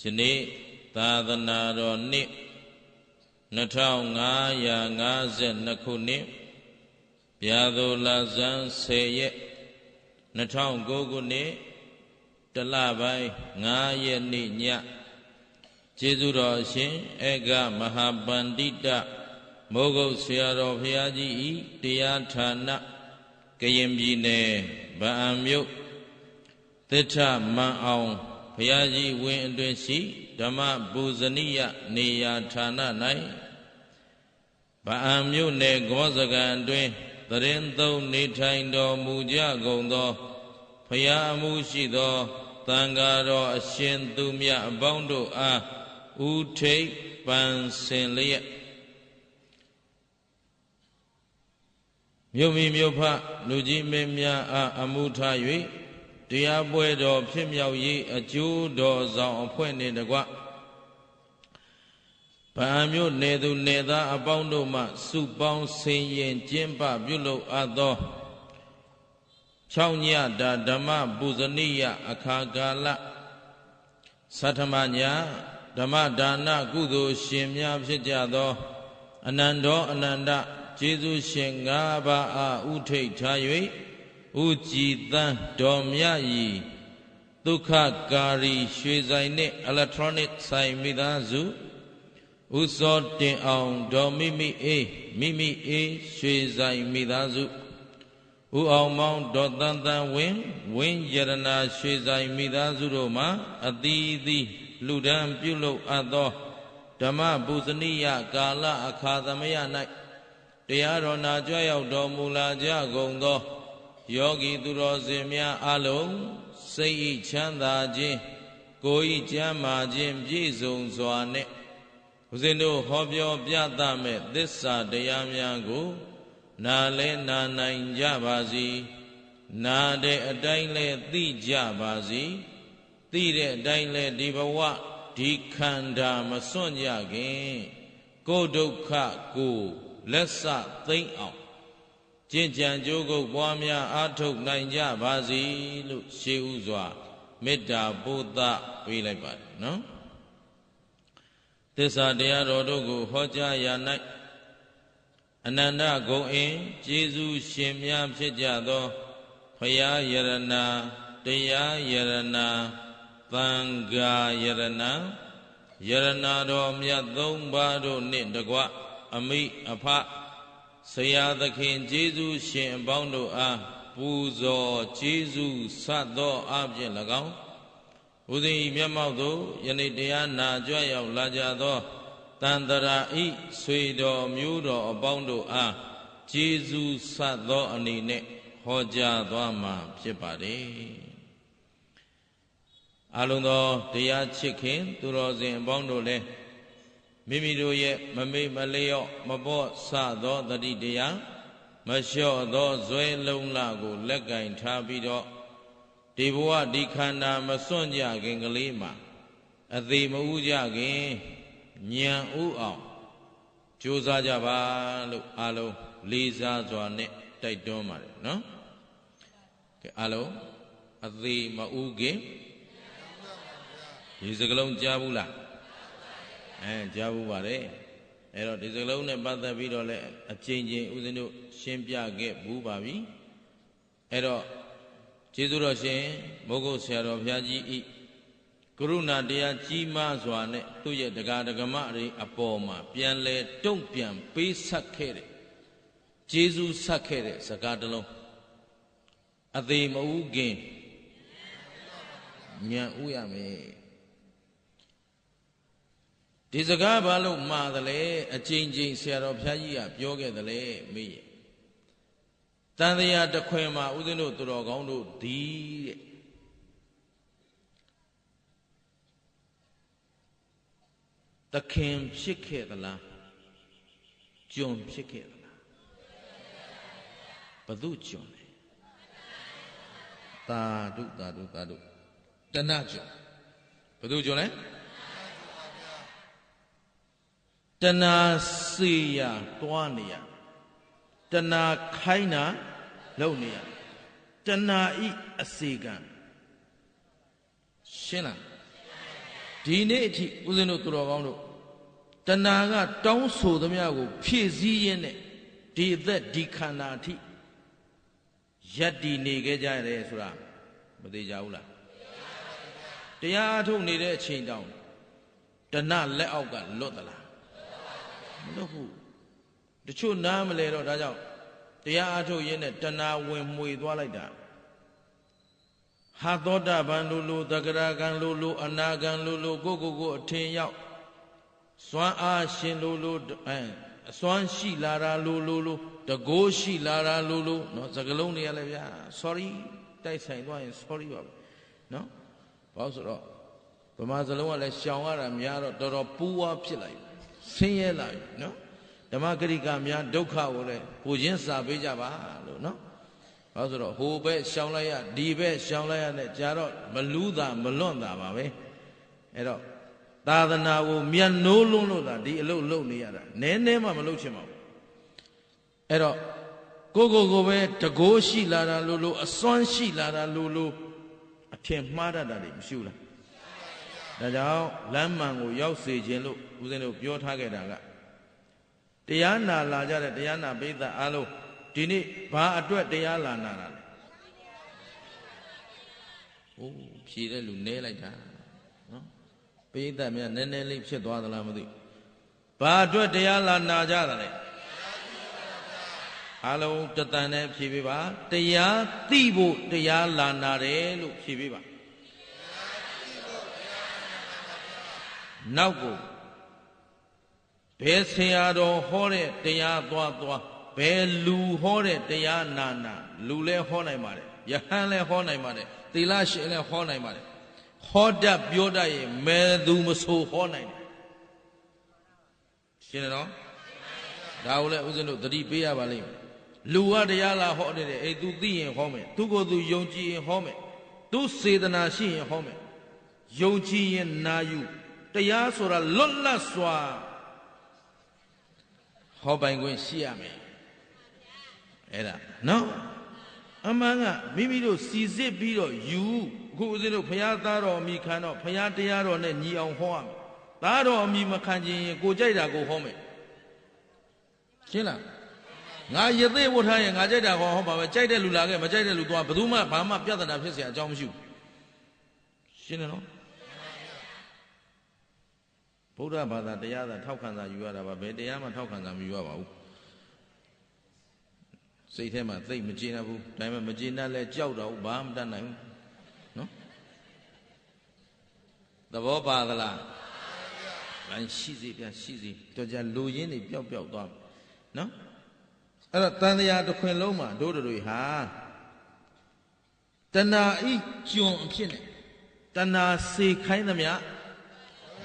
ယနေ့သာသနာတော်နှစ်2552ခုနှစ်ဗျာဒိုလဇန်10ရက်2009ခုနှစ်တလပိုင်း9ရက်နေ့ညကျေးဇူးတော်အရှင်ဧကမဟာပန္တိတမိုးကုတ်ဆရာတော်ဘုရားကြီးဤတရားဌာနကရင်ပြည်နယ်ဗဟန်းမြို့သစ္စာမန်အောင်ဘုရားကြီးဝင်းအတွင်းရှိဓမ္မပူဇနိယနေရာဌာန၌ဗဟန်းမြို့နယ်ဂောစကံအတွင်းသရင်သုံးနေထိုင်တော်မူကြကုန်သောဘုရားအမှုရှိသောသံဃာတော်အရှင်သူမြတ်အပေါင်းတို့အားဥထိပ်ပန်ဆင်လျက်မြို့မိမြို့ဖလူကြီးမင်းများအားအမှုထား၍တရားပွဲတော်ဖြစ်မြောက်ရေးအကျိုးတော်ဆောင်အဖွဲ့နှင့်တကွဗဟန်းမြို့နယ်သူနယ်သားအပေါင်းတို့မှစုပေါင်းဆင်ရင်ကျင်းပပြုလုပ်အပ်သော6ညတာဓမ္မပူဇနိယအခါကာလသတ္တမညဓမ္မဒါနကုသိုလ်ရှင်များဖြစ်ကြသောအနန္တောအနန္တကျေးဇူးရှင်5ပါးအားဥထိပ်ထား၍ဥကြည်သံတော်မြတ်ဤဒုက္ခကာရီရွှေဆိုင်နှင့်အီလက်ထရောနစ်ဆိုင်မိသားစုဥစောတင်အောင်ဒေါ်မိမိအေးရွှေဆိုင်မိသားစုဥအောင်မောင်ဒေါ်တန်တန်ဝင်းယရနာရွှေဆိုင်မိသားစုတို့မှအသီးသီးလူဒန်းပြုလုပ်အပ်သောဓမ္မပူဇနိယကာလအခါသမယ၌တရားတော်နာကြွရောက်တော်မူလာကြကုန်သောယောဂီသူတော်စင်များအလုံးစိတ်ဤချမ်းသာခြင်းကိုယ်ဤကျမ်းမာခြင်းပြည့်စုံစွာနဲ့ဦးဇင်းတို့ဟောပြောပြသမဲ့သစ္စာတရားများကိုနာလဲနာနိုင်ကြပါစေနာတဲ့အတိုင်းလဲသိကြပါစေသိတဲ့အတိုင်းလဲဒီဘဝဒီခန္ဓာမစွန့်ကြခင်ကိုယ်ဒုက္ခကိုလက်စသိမ့်အောင်ကျင့်ကြံကြိုးကုပ်ပွားများအားထုတ်နိုင်ကြပါစေလို့ရှေးဥစွာမေတ္တာပို့သပေးလိုက်ပါတယ်နော်သစ္စာတရားတော်တို့ကိုဟောကြားရာ၌အနန္တဂုဏ်အင်ကျေးဇူးရှင်များဖြစ်ကြသောဘုရားယရဏတရားယရဏသံဃာယရဏယရဏတော်မြတ်3ပါးတို့နှင့်တကွအမိအဖဆရာသခင်ကျေးဇူးရှင်အပေါင်းတို့အားပူဇော်ကျေးဇူးဆတ်သောအပြင်၎င်းဘုဇင်ဤမျက်မှောက်သို့ယနေ့တရားနာကြွရောက်လာကြသောတန်တရာဤဆွေတော်မျိုးတော်အပေါင်းတို့အားကျေးဇူးဆတ်သောအနေနဲ့ဟောကြားသွားမှာဖြစ်ပါတယ်အလုံးသောတရားချစ်ခင်သူတော်စင်အပေါင်းတို့လည်းမိမိတို့ရဲ့မမေ့မလျော့မပေါ့ဆသောတတိတရားမလျှော့သောဇွဲလုံးလကိုလက်ကင်ထားပြီးတော့ဒီဘဝဒီခန္ဓာမစွန့်ကြခင်ကလေးမှာအသေးမဥကြခင်ဉာဏ်ဥအောင်ကြိုးစားကြပါလို့အားလုံးလေးစားစွာနဲ့တိုက်တွန်းပါတယ်နော်ကဲအားလုံးအသေးမဥခင်ဒီစကလုံးကြားဘူးလားကြားဘူးပါတယ်အဲ့တော့ဒီစကလုံးနဲ့ပတ်သက်ပြီးတော့လည်းအကျဉ်းချင်းဦးဇင်းတို့ရှင်းပြခဲ့ဘူးပါပြီအဲ့တော့ကျေးဇူးတော်ရှင်မိုးကုတ်ဆရာတော်ဘုရားကြီးဤကရုဏာတရားကြီးမားစွာနဲ့သူ့ရဲ့တရားဓမ္မတွေအပေါ်မှာပြန်လဲတုံ့ပြန်ပေးဆက်ခဲ့တဲ့ကျေးဇူးဆက်ခဲ့တဲ့စကားတစ်လုံးအသေးမဥခင်ဉာဏ်ဥရမယ်ဒီစကားဘာလို့မှားသလဲအချင်းချင်းဆရာတော်ဘုရားကြီးကပြောခဲ့သလဲမေးတန်တရားတခွင်မှာဦးဇင်းတို့သူတော်ကောင်းတို့ဒီတဲ့သခင်ဖြစ်ခဲ့သလားကျွန်ဖြစ်ခဲ့သလားဘု து ကျွန်လဲသာဓုသာဓုသာဓုတဏှကျွန်ဘု து ကျွန်လဲတဏှာစေရတွားနေရတဏှာခိုင်းတာလုပ်နေရတဏှာဤအစေကံရှင်းလား ဒီနေ့အထိဦးဇင်းတို့သူတော်ကောင်းတို့တဏှာကတောင်းဆိုသမျှကိုဖြည့်ဆည်းရင်းနဲ့ဒီအသက်ဒီခန္ဓာအထိယက်တည်နေခဲ့ကြရတယ်ဆိုတာမသိကြဘူးလားတရားအထုတ်နေတဲ့အချိန်တောင်တဏှာလက်အောက်ကလွတ်သလားမလွတ်ဘူးတချို့နားမလဲတော့ဒါကြောင့်တရားအထုတ်ရင်းနဲ့တဏှာဝင်မှွေသွားလိုက်တာဟာသောတာပန်လိုလိုသဂရကံလိုလိုအနာကံလိုလိုကိုအထင်ရောက်စွမ်းအားရှင်လိုလိုအစွမ်းရှိလာတာလိုလိုတကိုးရှိလာတာလိုလိုเนาะစကလုံးတွေရလဲဗျာ sorry တိုက်ဆိုင်သွားရင် sorry ပါပဲเนาะဘာလို့ဆိုတော့ဗမာစလုံးကလည်းရှောင်ရတာများတော့တော်တော်ပူဝါဖြစ်လိုက်ဆင်းရဲလာပြီเนาะဓမ္မဂရိကများဒုက္ခကိုလည်းပူခြင်းစာပေးကြပါလို့เนาะဘာလို့ဆိုတော့ဟိုဘက်ရှောင်လိုက်ရဒီဘက်ရှောင်လိုက်ရနဲ့ကြာတော့မလူးတာမလွန့်တာပါပဲအဲ့တော့သာသနာကိုမြတ်နိုးလွန်းလို့သာဒီအလုပ်လုပ်နေရတာနည်းနည်းမှမလုပ်ချင်ပါဘူးအဲ့တော့ကိုပဲတကိုးရှိလာတာလို့အစွမ်းရှိလာတာလို့အထင်မှားတတ်တာတွေမရှိဘူးလားဒါကြောင့်လမ်းမှန်ကိုရောက်စေခြင်းလို့ဦးဇင်းတို့ပြောထားခဲ့တာကတရားနာလာကြတဲ့တရားနာပိဋကအားလုံးဒီနေ့ဘာအတွက်တရားလာနာတာလဲဟိုးဖြေတဲ့လူနဲလိုက်တာနော်ပိဋကများနည်းနည်းလေးဖြစ်သွားသလားမသိဘာအတွက်တရားလာနာကြတာလဲအားလုံးတတန်နဲ့ဖြေပေးပါတရားသိဖို့တရားလာနာတယ်လို့ဖြေပေးပါနောက်ကိုဘယ်ဆရာတော်ဟောတဲ့တရားသွားဘယ်လူဟောတဲ့တရားနာလူလဲဟောနိုင်ပါတယ်ယဟန်လဲဟောနိုင်ပါတယ်သီလရှင်လဲဟောနိုင်ပါတယ်ဟောတတ်ပြောတတ်ရင်မဲသူမဆိုဟောနိုင်တယ်ရှင်းတယ်နော်ဒါကိုလည်းဦးဇင်းတို့သတိပေးရပါလိမ့်မယ်လူကတရားလာဟောနေတယ်အေး तू သိရင်ဟောမယ်သူကိုယ်သူယုံကြည်ရင်ဟောမယ်သူစေတနာရှိရင်ဟောမယ်ယုံကြည်ရင်နာယူတရားဆိုတာလွတ်လပ်စွာဟောပိုင်ခွင့်ရှိရမယ်အဲ့ဒါနော်အမှန်ကမိမိတို့စီစစ်ပြီးတော့ယူအခုဦးဇင်းတို့ဘုရားသားတော်အမိခံတော့ဘုရားတရားတော်နဲ့ညီအောင်ဟောရမယ်သားတော်အမိမခံခြင်းရင်ကိုကြိုက်တာကိုဟောမယ်ရှင်းလားငါရသေးဝတ်ထားရင်ငါကြိုက်တာဟောပါပဲကြိုက်တဲ့လူလာခဲ့မကြိုက်တဲ့လူသွားဘယ်သူမှဘာမှပြဿနာဖြစ်เสียအကြောင်းမရှိဘူးရှင်းတယ်နော်ဗုဒ္ဓဘာသာတရားသာထောက်ခံစာယူရတာပါဘယ်တရားမှထောက်ခံစာမယူရပါဘူးစိတ်ထဲမှာသိမကျေနပ်ဘူးဒါပေမဲ့မကျေနပ်လဲကြောက်တော့ဘာမှမတတ်နိုင်ဘူးနော်သဘောပါသလားဘာရှိစေပြရှိစေတော့ကြလူရင်းတွေပျောက်သွားနော်အဲ့တော့တန်တရားတစ်ခွင်လုံးမှာတို့တွေဟာတဏှာဤကျွန်အဖြစ်နဲ့တဏှာစေခိုင်းသမျှ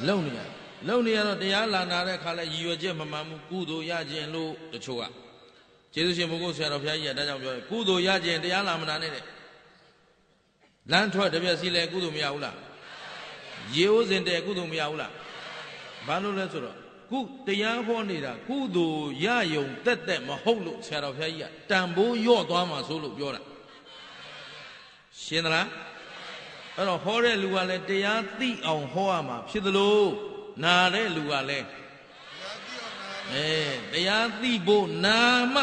လုံနေရတော့တရားလာနာတဲ့အခါလဲရည်ရွယ်ချက်မမှန်ဘူးကုသိုလ်ရခြင်းလို့တချို့ကကျေးဇူးရှင်ဘုရားဆရာတော်ဘုရားကြီးကဒါကြောင့်ပြောတယ်ကုသိုလ်ရခြင်းတရားလာမနာနဲ့တဲ့လမ်းထွက်တပြက်စီလဲကုသိုလ်မရဘူးလားရေဦးစင်တဲ့ကုသိုလ်မရဘူးလားဘာလို့လဲဆိုတော့ကုတရားဟောနေတာကုသိုလ်ရယုံတက်မဟုတ်လို့ဆရာတော်ဘုရားကြီးကတန်ဖိုးညော့သွားမှာဆိုလို့ပြောတာရှင်းသလားအဲ့တော့ဟောတဲ့လူကလည်းတရားသိအောင်ဟောရမှာဖြစ်သလိုနာတဲ့လူကလည်းတရားသိဖို့နာမှ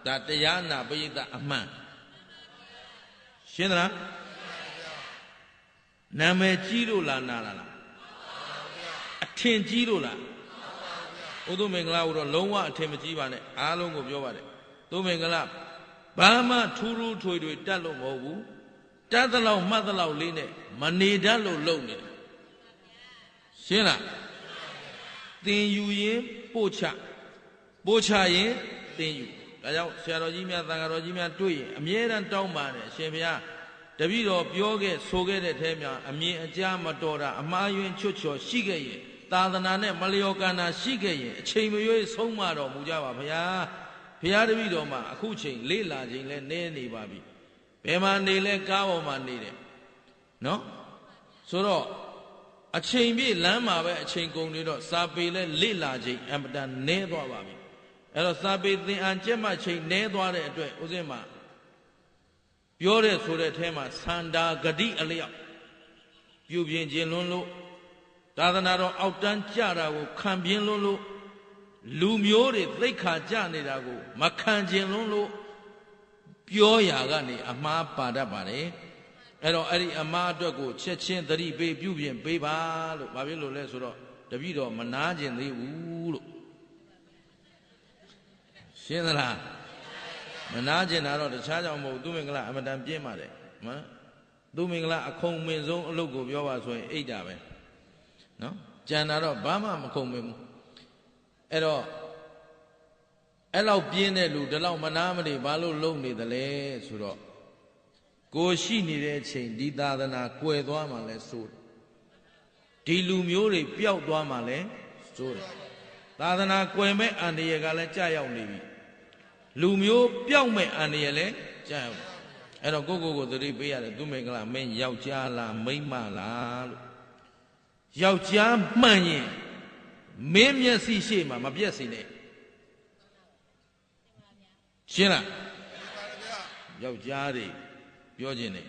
ဒါတရားနာပရိသတ်အမှန်ရှင်းသလားနာမည်ကြီးလို့လားနာလားအထင်ကြီးလို့လားဥဒုမင်္ဂလာကိုတော့လုံးဝအထင်မကြီးပါနဲ့အားလုံးကိုပြောပါတယ်သုမင်္ဂလာဘာမှထူးထူးထွေထွေတတ်လို့မဟုတ်ဘူးတတ်သလောက်မှတ်သလောက်လေးနဲ့မနေတတ်လို့လုံနေတယ်ရှင်းလားသင်ယူရင်ပို့ချရင်သင်ယူဒါကြောင့်ဆရာတော်ကြီးများသံဃာတော်ကြီးများတွေ့ရင်အမြဲတမ်းတောင်းပါတယ်အရှင်ဘုရားတပည့်တော်ပြောခဲ့ဆိုခဲ့တဲ့ထဲမှာအမြင်အကြားမတော်တာအမှားယွင်းချွတ်ချော်ရှိခဲ့ရင်သာသနာနဲ့မလျော်ကန်တာရှိခဲ့ရင်အချိန်မရွေးဆုံးမတော်မူကြပါဘုရားဘုရားတပည့်တော်မှာအခုချိန်လေးလာချိန်လဲနည်းနေပါပြီဘယ်မှာနေလဲကားပေါ်မှာနေတယ်နော်ဆိုတော့အချိန်ပြည့်လမ်းမှာပဲအချိန်ကုန်နေတော့စာပေလဲလေးလာချိန်အမတန်နည်းသွားပါပြီအဲ့တော့စာပေသင်အံကျက်မှချိန်နည်းသွားတဲ့အတွက်ဥစဉ်မှာပြောတဲ့ဆိုတဲ့အဲမှာသန္တာဂတိအလျောက်ပြုပြင်ခြင်းလွန်းလို့ သာသနာတော်အောက်တန်းကြတာကိုခံပြင်းလို့လူမျိုးတွေသိက္ခာကြနေတာကိုမခံကျင်လို့ပြောရာကနေအမှားပါတတ်ပါတယ်အဲ့တော့အဲ့ဒီအမှားအတွက်ကိုချက်ချင်းသတိပေးပြုပြင်ပေးပါလို့ဘာဖြစ်လို့လဲဆိုတော့တပည့်တော်မနာကျင်သေးဘူးလို့ရှင်းသလားမနာကျင်တာတော့တခြားကြောင့်မဟုတ်သူမင်္ဂလာအမတန်ပြင်းပါတယ်မှန်သူမင်္ဂလာအခုံမင်ဆုံးအလုပ်ကိုပြောပါဆိုရင်အိတ်တာပဲနော်ကြံတာတော့ဘာမှမခုံမင်ဘူးအဲ့တော့အဲ့လောက်ပြင်းတဲ့လူဒီလောက်မနာမနေဘာလို့လုံနေသလဲဆိုတော့ကိုရှိနေတဲ့အချိန်ဒီသာသနာကွယ်သွားမှလဲစိုးတယ်ဒီလူမျိုးတွေပျောက်သွားမှလဲစိုးတယ်သာသနာကွယ်မဲ့အန္တရာယ်ကလည်းကြာရောက်နေပြီလူမျိုးပျောက်မဲ့အန္တရာယ်လည်းကြာရောက်အဲ့တော့ကိုသတိပေးရတယ်သူမင်္ဂလာမင်းယောက်ျားလားမိန်းမလားလို့ယောက်ျားမှန်ရင်မင်းမျက်စိရှေ့မှာမပြက်စေနဲ့ရှင်းလားယောက်ျားတွေပြောခြင်းနဲ့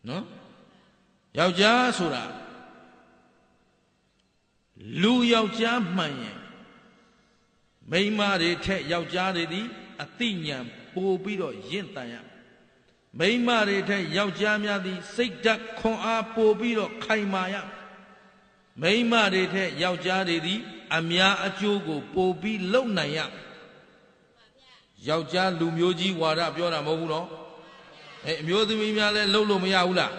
နော်ယောက်ျားဆိုတာလူယောက်ျားမှန်ရင်မိန်းမတွေထက်ယောက်ျားတွေသည်အသိဉာဏ်ပိုပြီးတော့ရင့်တန်ရမိန်းမတွေထက်ယောက်ျားများသည်စိတ်ဓာတ်ခွန်အားပိုပြီးတော့ခိုင်မာရမိန်းမတွေထက်ယောက်ျားတွေသည်အများအကျိုးကိုပိုပြီးလုံနိုင်ရယောက်ျားလူမျိုးကြီးဝါဒပြောတာမဟုတ်ဘူးနော်အမျိုးသမီးများလည်းလှုပ်လို့မရဘူးလား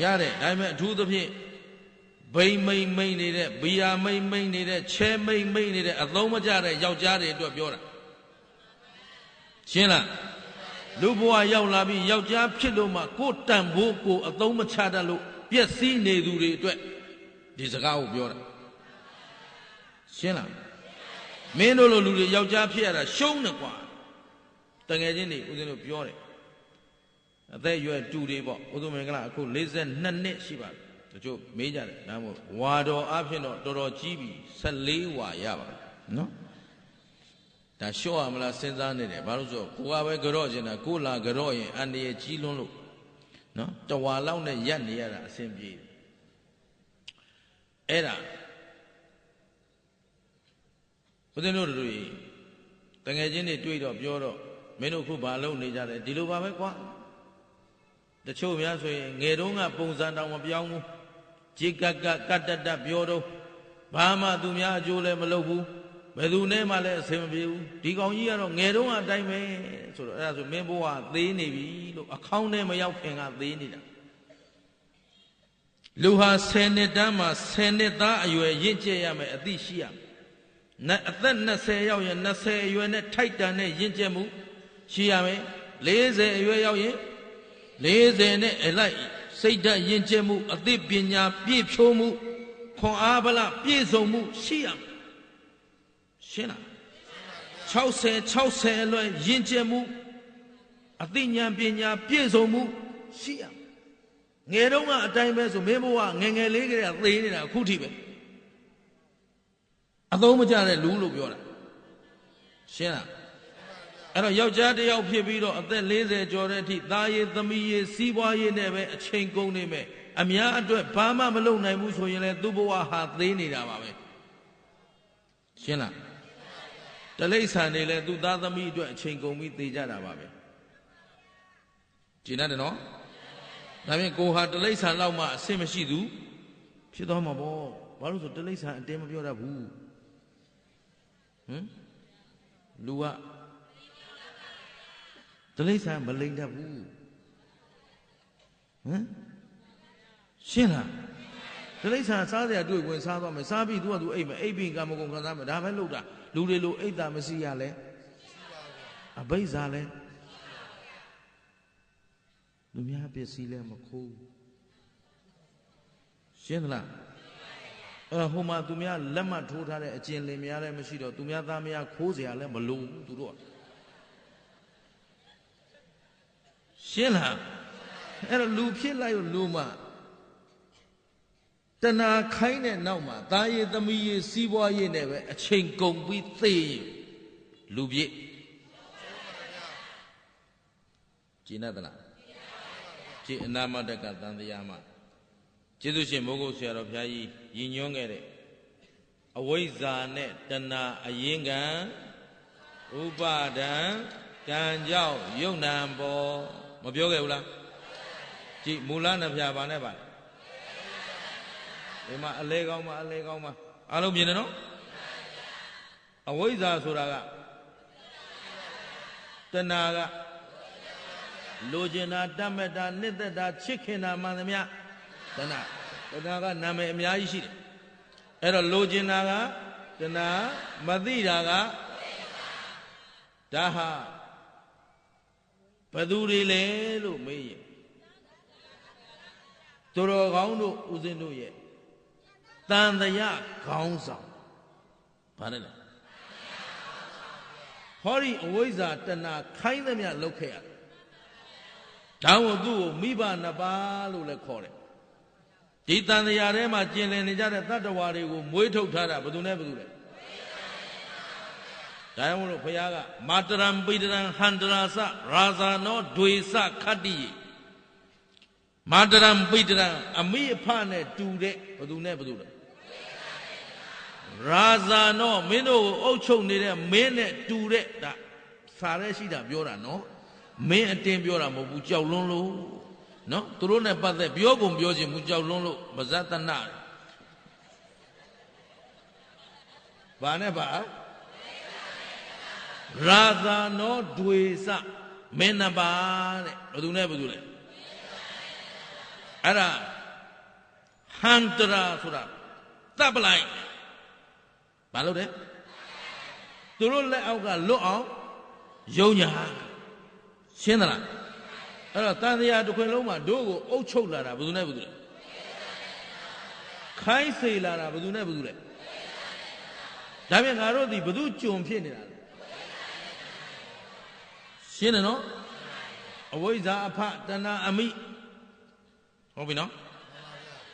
ရတယ်ဒါပေမဲ့အထူးသဖြင့်ဘိမ့်မိန်နေတဲ့ဘီယာမိန်နေတဲ့ချဲမိန်နေတဲ့အသုံးမကျတဲ့ယောက်ျားတွေအတွက်ပြောတာရှင်းလားလူဘဝရောက်လာပြီးယောက်ျားဖြစ်လို့မှကိုယ်တန်ဖို့ကိုအသုံးမချတတ်လို့ပျက်စီးနေသူတွေအတွက်ဒီစကားကိုပြောတာရှင်းလားမင်းတို့လိုလူတွေယောက်ျားဖြစ်ရတာရှုံးတယ်ကွာတငယ်ချင်းတွေဦးဇင်းတို့ပြောတယ်အသက်ရွယ်တူတွေပေါ့ဥဒုမင်္ဂလာအခု42နှစ်ရှိပါပြီတချို့မေးကြတယ်ဒါမှမဟုတ်ဝါတော်အဖြစ်တော့တော်တော်ကြီးပြီ14ဝါရပါနော်ဒါလျှော့ရမလားစဉ်းစားနေတယ်ဘာလို့ဆိုကိုကပဲကြော့ကျင်တာကိုလာကြော့ရင်အန္တရာယ်ကြီးလွန်းလို့နော်တဝါလောက်နဲ့ရက်နေရတာအဆင်ပြေတယ်အဲ့ဒါဦးဇင်းတို့တွေတငယ်ချင်းတွေတွေ့တော့ပြောတော့မင်းတို့ခုဘာလုပ်နေကြလဲဒီလိုပါပဲကွာတချို့များဆိုရင်ငယ်တုန်းကပုံစံတောင်မပြောင်းဘူးကြေကတ်တပြောတော့ဘာမှသူများအကျိုးလည်းမလုပ်ဘူးဘယ်သူနဲ့မှလည်းအဆင်မပြေဘူးဒီကောင်ကြီးကတော့ငယ်တုန်းကအတိုင်းပဲဆိုတော့အဲ့ဒါဆိုမင်းဘဝသေးနေပြီလို့အခေါင်းထဲမရောက်ခင်ကသေးနေတာလူဟာ10နှစ်တန်းမှာ10နှစ်သားအရွယ်ရင့်ကျက်ရမယ်အသိရှိရမယ်အသက်20ရောက်ရင်20အရွယ်နဲ့ထိုက်တန်တဲ့ရင့်ကျက်မှုရှိရမယ်40အရွယ်ရောက်ရင်40နဲ့အလိုက်စိတ်ဓာတ်ယဉ်ကျေးမှုအသိပညာပြည့်ဖြိုးမှုခွန်အားဗလပြည့်စုံမှုရှိရမယ်ရှင်းလား60အလွယ်ယဉ်ကျေးမှုအသိဉာဏ်ပညာပြည့်စုံမှုရှိရမယ်ငယ်တုန်းကအတိုင်းပဲဆိုမင်းဘဝငယ်လေးကလေးကသေနေတာအခုထိပဲအသုံးမကျတဲ့လူလို့ပြောတာရှင်းလားအဲ့တော့ယောက်ျားတစ်ယောက်ဖြစ်ပြီးတော့အသက်40ကျော်တဲ့အထိသားရည်သမီးရည်စီးပွားရေးနဲ့ပဲအချိန်ကုန်နေမယ်အများအတွက်ဘာမှမလုပ်နိုင်ဘူးဆိုရင်လည်းသူ့ဘဝဟာသေးနေတာပါပဲရှင်းလားတလိ္ဆန်တွေလည်းသူ့သားသမီးအတွက်အချိန်ကုန်ပြီးသေကြတာပါပဲကျင်တယ်နော်ဒါဖြင့်ကိုဟာတလိ္ဆန်လောက်မှအဆင်မရှိသူဖြစ်သွားမှာပေါ့ဘာလို့ဆိုတလိ္ဆန်အတင်းမပြောတတ်ဘူးလူကတလိ္ဆန်မလိမ်တတ်ဘူးရှင်းလားတလိ္ဆန်စားစရာတွေ့ဝင်စားသွားမယ်စားပြီးသူကသူအိပ်မယ်အိပ်ပြီးကာမဂုဏ်ခံစားမယ်ဒါပဲလုပ်တာလူတွေလိုအိပ်တာမရှိရလဲအဘိဇာလဲလူများပစ္စည်းလဲမခိုးရှင်းသလားဟိုမှာသူများလက်မှတ်ထိုးထားတဲ့အကျဉ်လင်များလည်းမရှိတော့သူများသားများခိုးစရာလည်းမလိုဘူးသူတို့ရှင်းလားအဲ့တော့လူဖြစ်လိုက်လို့လူမှတဏှာခိုင်းတဲ့နောက်မှာသားရည်သမီးရည်စီးပွားရေးနဲ့ပဲအချိန်ကုန်ပြီးသေရင်လူပြည့်ကျင့်တတ်သလားကျင့်အနာမတကသံတရားမှာ ကျေးဇူးရှင်မိုးကုတ်ဆရာတော်ဘုရားကြီးရည်ညွှန်းခဲ့တဲ့အဝိဇ္ဇာနဲ့တဏှာအရင်ကံဥပါဒံကံကြောင့်ယုံနံပေါ်မပြောခဲ့ဘူးလားကြည်မူလနှစ်ဖြာပါနဲ့ပါဒီမှာအလဲကောင်းပါအလဲကောင်းပါအားလုံးမြင်တယ်နော်အဝိဇ္ဇာဆိုတာကတဏှာကလိုချင်တာတတ်မဲ့တာနှစ်သက်တာချစ်ခင်တာမှန်သမျှတဏှာကနာမည်အများကြီးရှိတယ်အဲ့တော့လိုချင်တာကတဏှာမသိတာကဒါဟာဘယ်သူတွေလဲလို့မေးရင်သူတော်ကောင်းတို့ဦးဇင်းတို့ရဲ့တန်တရားခေါင်းဆောင်ဘာလဲလဲဟောဒီအဝိဇ္ဇာတဏှာခိုင်းသမျှလောက်ခဲ့ရတယ်ဒါဝသူ့ကိုမိဘနှစ်ပါးလို့လည်းခေါ်တယ်ဒီတန်တရားထဲမှာကျင်လည်နေကြတဲ့တတ္တဝါတွေကိုမွေးထုတ်ထားတာဘယ်သူနဲ့ဘယ်သူလဲဒါကြောင့်မို့လို့ဘုရားကမာတရံပိတရံဟန္တရာစရာဇာနောဒွေစခတ္တိမာတရံပိတရံအမိအဖနဲ့တူတဲ့ဘယ်သူနဲ့ဘယ်သူလဲရာဇာနောမင်းတို့ကိုအုပ်ချုပ်နေတဲ့မင်းနဲ့တူတဲ့ဒါစာရဲရှိတာပြောတာနော်မင်းအတင်းပြောတာမဟုတ်ဘူးကြောက်လွန်းလို့နော်သူတို့နဲ့ပတ်သက်ပြောကုန်ပြောခြင်းမူကြောက်လွန်းလို့မဇ္ဇတနာဘာနဲ့ပါရာဇာနောဒွေစမင်းနှစ်ပါးတဲ့ဘယ်သူနဲ့ဘယ်သူလဲအဲ့ဒါဟန္တရာဆိုတာတပ်ပလိုက်ဘာလို့လဲသူတို့လက်အောက်ကလွတ်အောင်ယုံညာရှင်းသလားအဲ့တော့တန်တရားတစ်ခွင်လုံးမှာတို့ကိုအုပ်ချုပ်လာတာဘယ်သူနဲ့ဘယ်သူလဲခိုင်းစေလာတာဘယ်သူနဲ့ဘယ်သူလဲဒါပြန်ငါတို့ဒီဘယ်သူကြုံဖြစ်နေတာလဲရှင်းတယ်နော်အဝိဇ္ဇာအဖတဏှာအမိဟုတ်ပြီနော်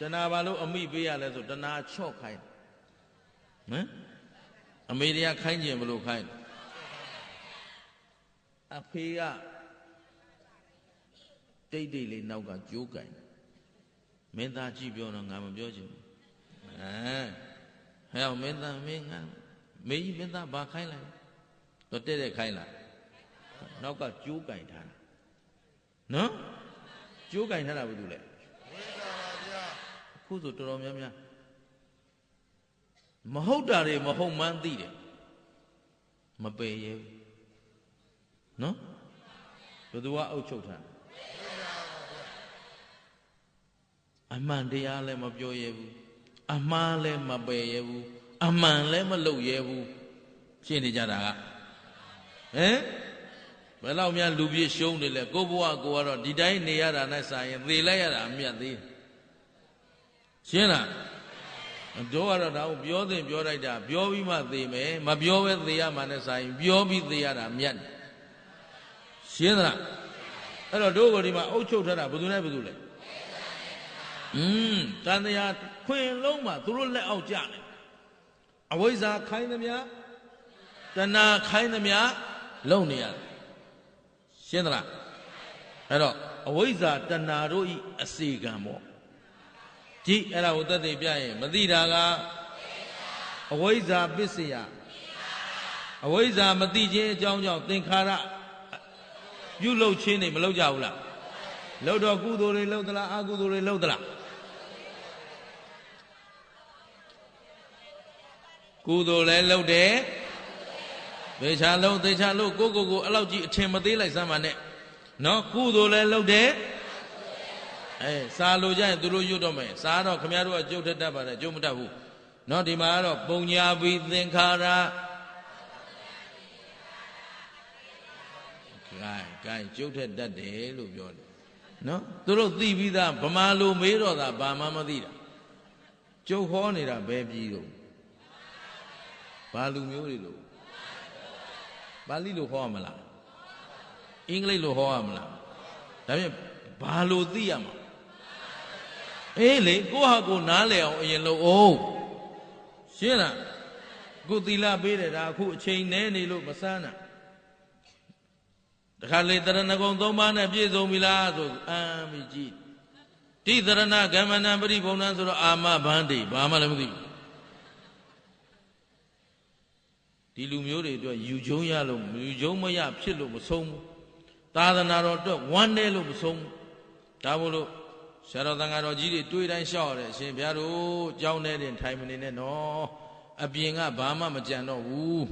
တဏှာဘာလို့အမိပေးရလဲဆိုတဏှာချော့ခိုင်းဟမ်အမေတွေကခိုင်းခြင်းဘလို့ခိုင်းအဖေကတိတ်တိတ်လေးနောက်ကကြိုးကင်မင်းသားကြည့်ပြောတော့ငါမပြောချင်ဘူးဟဲ့မင်းသားမင်းငါမေကြီးမင်းသားဘာခိုင်းလိုက်တော့တဲ့ခိုင်းလိုက်နောက်ကကြိုးကင်ထားနော်ကြိုးကင်ထားတာဘာလို့လဲအခုဆိုတော်တော်များများမဟုတ်တာတွေမဟုတ်မှန်းသိတယ်မပယ်ရဲဘူးနော်ဘယ်သူကအုပ်ချုပ်ထားအမှန်တရားလည်းမပြောရဲဘူးအမှားလည်းမပယ်ရဲဘူးအမှန်လည်းမလုပ်ရဲဘူးရှင်းနေကြတာကဟမ်ဘယ်လောက်များလူပြည့်ရှုံးနေလဲကိုဘဝကိုကတော့ဒီတိုင်းနေရတာနဲ့စာရင်သေလိုက်ရတာအမြတ်သေးရှင်းလားတို့ကတော့ဒါကိုပြောသင်ပြောလိုက်တာပြောပြီးမှသေမယ်မပြောပဲသေရမှာနဲ့စာရင်ပြောပြီးသေရတာမြတ်ရှင်းသလားအဲ့တော့တို့ကဒီမှာအုပ်ချုပ်ထားတာဘယ်သူနဲ့ဘယ်သူလဲတန်တရားခွင်လုံးမှာသူတို့လက်အောက်ကြတယ်အဝိဇ္ဇာခိုင်းသမျှတဏှာခိုင်းသမျှလုံနေရတယ်ရှင်းသလားအဲ့တော့အဝိဇ္ဇာတဏှာတို့ဤအစေကံပေါ့ကြည့်အဲ့ဒါကိုသက်သေပြရင်မသိတာကအဝိဇ္ဇာပစ္စယအဝိဇ္ဇာမသိခြင်းအကြောင်းကြောင့်သင်္ခါရပြုလုပ်ခြင်းတွေမလုပ်ကြဘူးလားလုပ်တော့ကုသိုလ်တွေလုပ်သလားအကုသိုလ်တွေလုပ်သလားကုသိုလ်လည်းလုပ်တယ်သေချာလုံးသေချာလို့ကိုအဲ့လောက်ကြီးအထင်မသေးလိုက်စမ်းပါနဲ့နော်ကုသိုလ်လည်းလုပ်တယ်စာလိုကြရင်သူတို့ရွတ်တော့မယ်စာတော့ခင်ဗျားတို့ကကြုတ်ထက်တတ်ပါတယ်ကြုတ်မတတ်ဘူးနော်ဒီမှာကတော့ပုံညာပြီးသင်္ခါရဂိုင်းကြုတ်ထက်တတ်တယ်လို့ပြောတယ်နော်သူတို့သိပြီးသားဗမာလိုမေးတော့တာဘာမှမသိတာကျုပ်ဟောနေတာဘယ်ပြည်တော့ဘာလူမျိုးတွေလို့ပါဠိလိုဟောရမလားအင်္ဂလိပ်လိုဟောရမလားဒါဖြင့်ဘာလို့သိရမှာအေးလေကိုဟာကိုနားလည်အောင်အရင်လို့အောင်ရှင်းလားခုသီလပေးတယ်ဒါအခုအချိန်နဲနေလို့မစမ်းတာတခါလေတရဏဂုံ 3 ပါးနဲ့ပြည့်စုံပြီလားဆိုပြီးကြည့်တ တိသရဏကမ္မနံပရိဘုံဏဆိုတော့အာမဘန္တိဘာမှလည်းမသိဘူးဒီလူမျိုးတွေအတွက်ယူကျုံရလို့ယူကျုံမရဖြစ်လို့မဆုံးဘူးသာသနာတော်အတွက်ဝမ်းနည်းလို့မဆုံးဘူးဒါမို့လို့ဆရာတော်သံဃာတော်ကြီးတွေတွေးတိုင်းလျှောက်ရတယ်အရှင်ဘုရားတို့ကြောင်းနေတဲ့ထိုင်မနေနဲ့နော်အပြင်ကဘာမှမကြံတော့ဘူး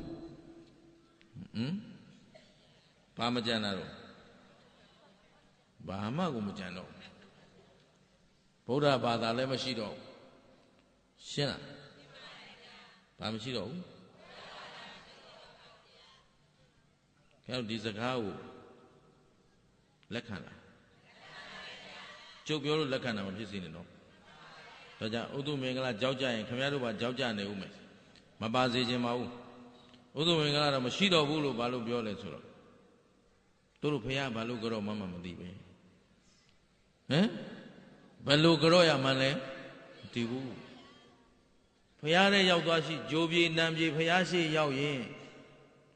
ဘာမကြံတာတော့ဘာမှကိုမကြံတော့ဗုဒ္ဓဘာသာလည်းမရှိတော့ရှင်းလားဘာမရှိတော့ဘူးခင်ဗျားတို့ဒီစကားကိုလက်ခံလားကျုပ်ပြောလို့လက်ခံတာမဖြစ်စေနဲ့နော်ဒါကြောင့်ဥဒ္ဓမင်္ဂလာကြောက်ကြရင်ခင်ဗျားတို့ကကြောက်ကြနေဦးမယ်မပါစေခြင်းမဟုတ်ဥဒ္ဓမင်္ဂလာတော့မရှိတော့ဘူးလို့ဘာလို့ပြောလဲဆိုတော့တို့ဖះဘာလို့ကြောမှမသိပဲဟမ်ဘယ်လိုကြောရမှန်းလဲမသိဘူးဖះတဲ့ရောက်သွားရှိဂျိုးပြေနံပြေဖះရှိရောက်ရင်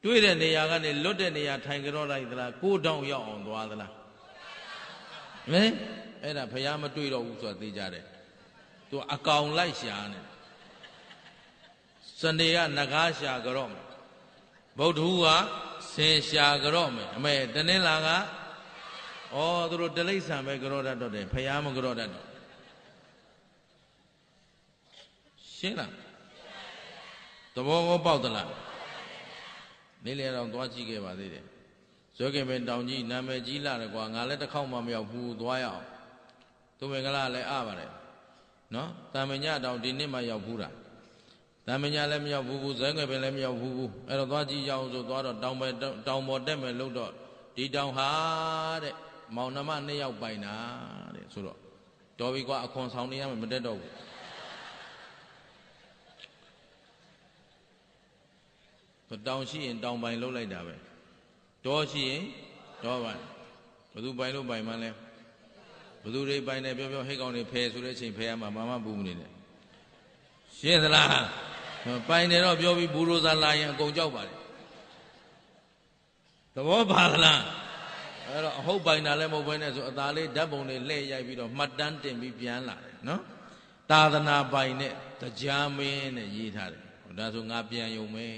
တွေ့တဲ့နေရာကနေလွတ်တဲ့နေရာထိုင်ကြောလိုက်သလားကိုတောင်ရောက်အောင်သွားသလားဟမ်အဲ့ဒါဖះမတွေ့တော့ဘူးဆိုတာသိကြတယ်သူအကောင်လိုက်ရှာနေစနေကနဂါရှာကြောမယ်ဗုဒ္ဓဟူကဆင်ရှာကြောမယ်အမေတနင်္လာကဩသူတို့တိလိษံပဲကြောတတ်တော့တယ်ဖះမကြောတတ်တော့ရှင်းလားသဘောကောပေါက်သလားနေလေတော့သွားကြည့်ခဲ့ပါသေးတယ်ဇွဲကင်ပင်တောင်ကြီးနာမည်ကြီးလာတယ်ကွာငါလည်းတစ်ခေါက်မှမရောက်ဘူးသွားရအောင်သူမင်္ဂလာလည်းအပါတယ်နော်တာမညတောင်ဒီနှစ်မှရောက်ဘူးတာတာမညလည်းမရောက်ဘူးဇွဲကင်ပင်လည်းမရောက်ဘူးအဲ့တော့သွားကြည့်ရအောင်ဆိုသွားတော့တောင်ပေါ်တက်မယ်လို့တော့ဒီတောင်ဟာတဲ့မောင်နှမ2ယောက်ပိုင်တာတဲ့ဆိုတော့တော်ပြီကွာအခွန်ဆောင်နေရမယ်မတက်တော့ဘူးတောင်ရှိရင်တောင်ပိုင်လုပ်လိုက်တာပဲတောရှိရင်တောပိုင်ဘသူပိုင်လို့ပိုင်မှန်းလဲဘသူတွေပိုင်တယ်ပြောဟိတ်ကောင်တွေဖယ်ဆိုတဲ့အချိန်ဖယ်ရမှာမမပူနေတယ်ရှင်းသလားပိုင်တယ်တော့ပြောပြီးဘူရိုဇာလာရင်အကုန်ကြောက်ပါလေသဘောပါသလားအဲ့တော့အဟုတ်ပိုင်တာလည်းမဟုတ်ဘဲနဲ့ဆိုအသာလေးဓာတ်ပုံတွေလှည့်ရိုက်ပြီးတော့မှတ်တမ်းတင်ပြီးပြန်လာတယ်နော်သာသနာပိုင်နဲ့တရားမင်းနဲ့ရေးထားတယ်ဒါဆိုငါပြန်ယုံမယ်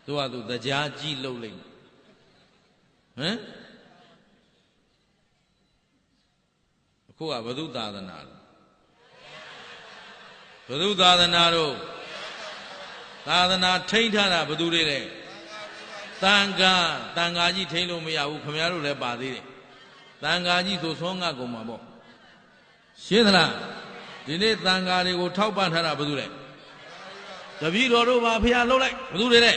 သူကသူတရားကြီးလှုပ်လိုက်ဟမ်အခုကဘု து သာသနာဘု து သာသနာတို့သာသနာထိန်းထားတာဘယ်သူတွေလဲတန်ခါကြီးထိန်းလို့မရဘူးခင်ဗျားတို့လည်းပါသေးတယ်တန်ခါကြီးဆိုဆုံးငါကုန်မှာပေါ့ရှင်းသလားဒီနေ့တန်ခါတွေကိုထောက်ပံ့ထားတာဘယ်သူလဲတပည့်တော်တို့ပါဖះလှုပ်လိုက်ဘယ်သူတွေလဲ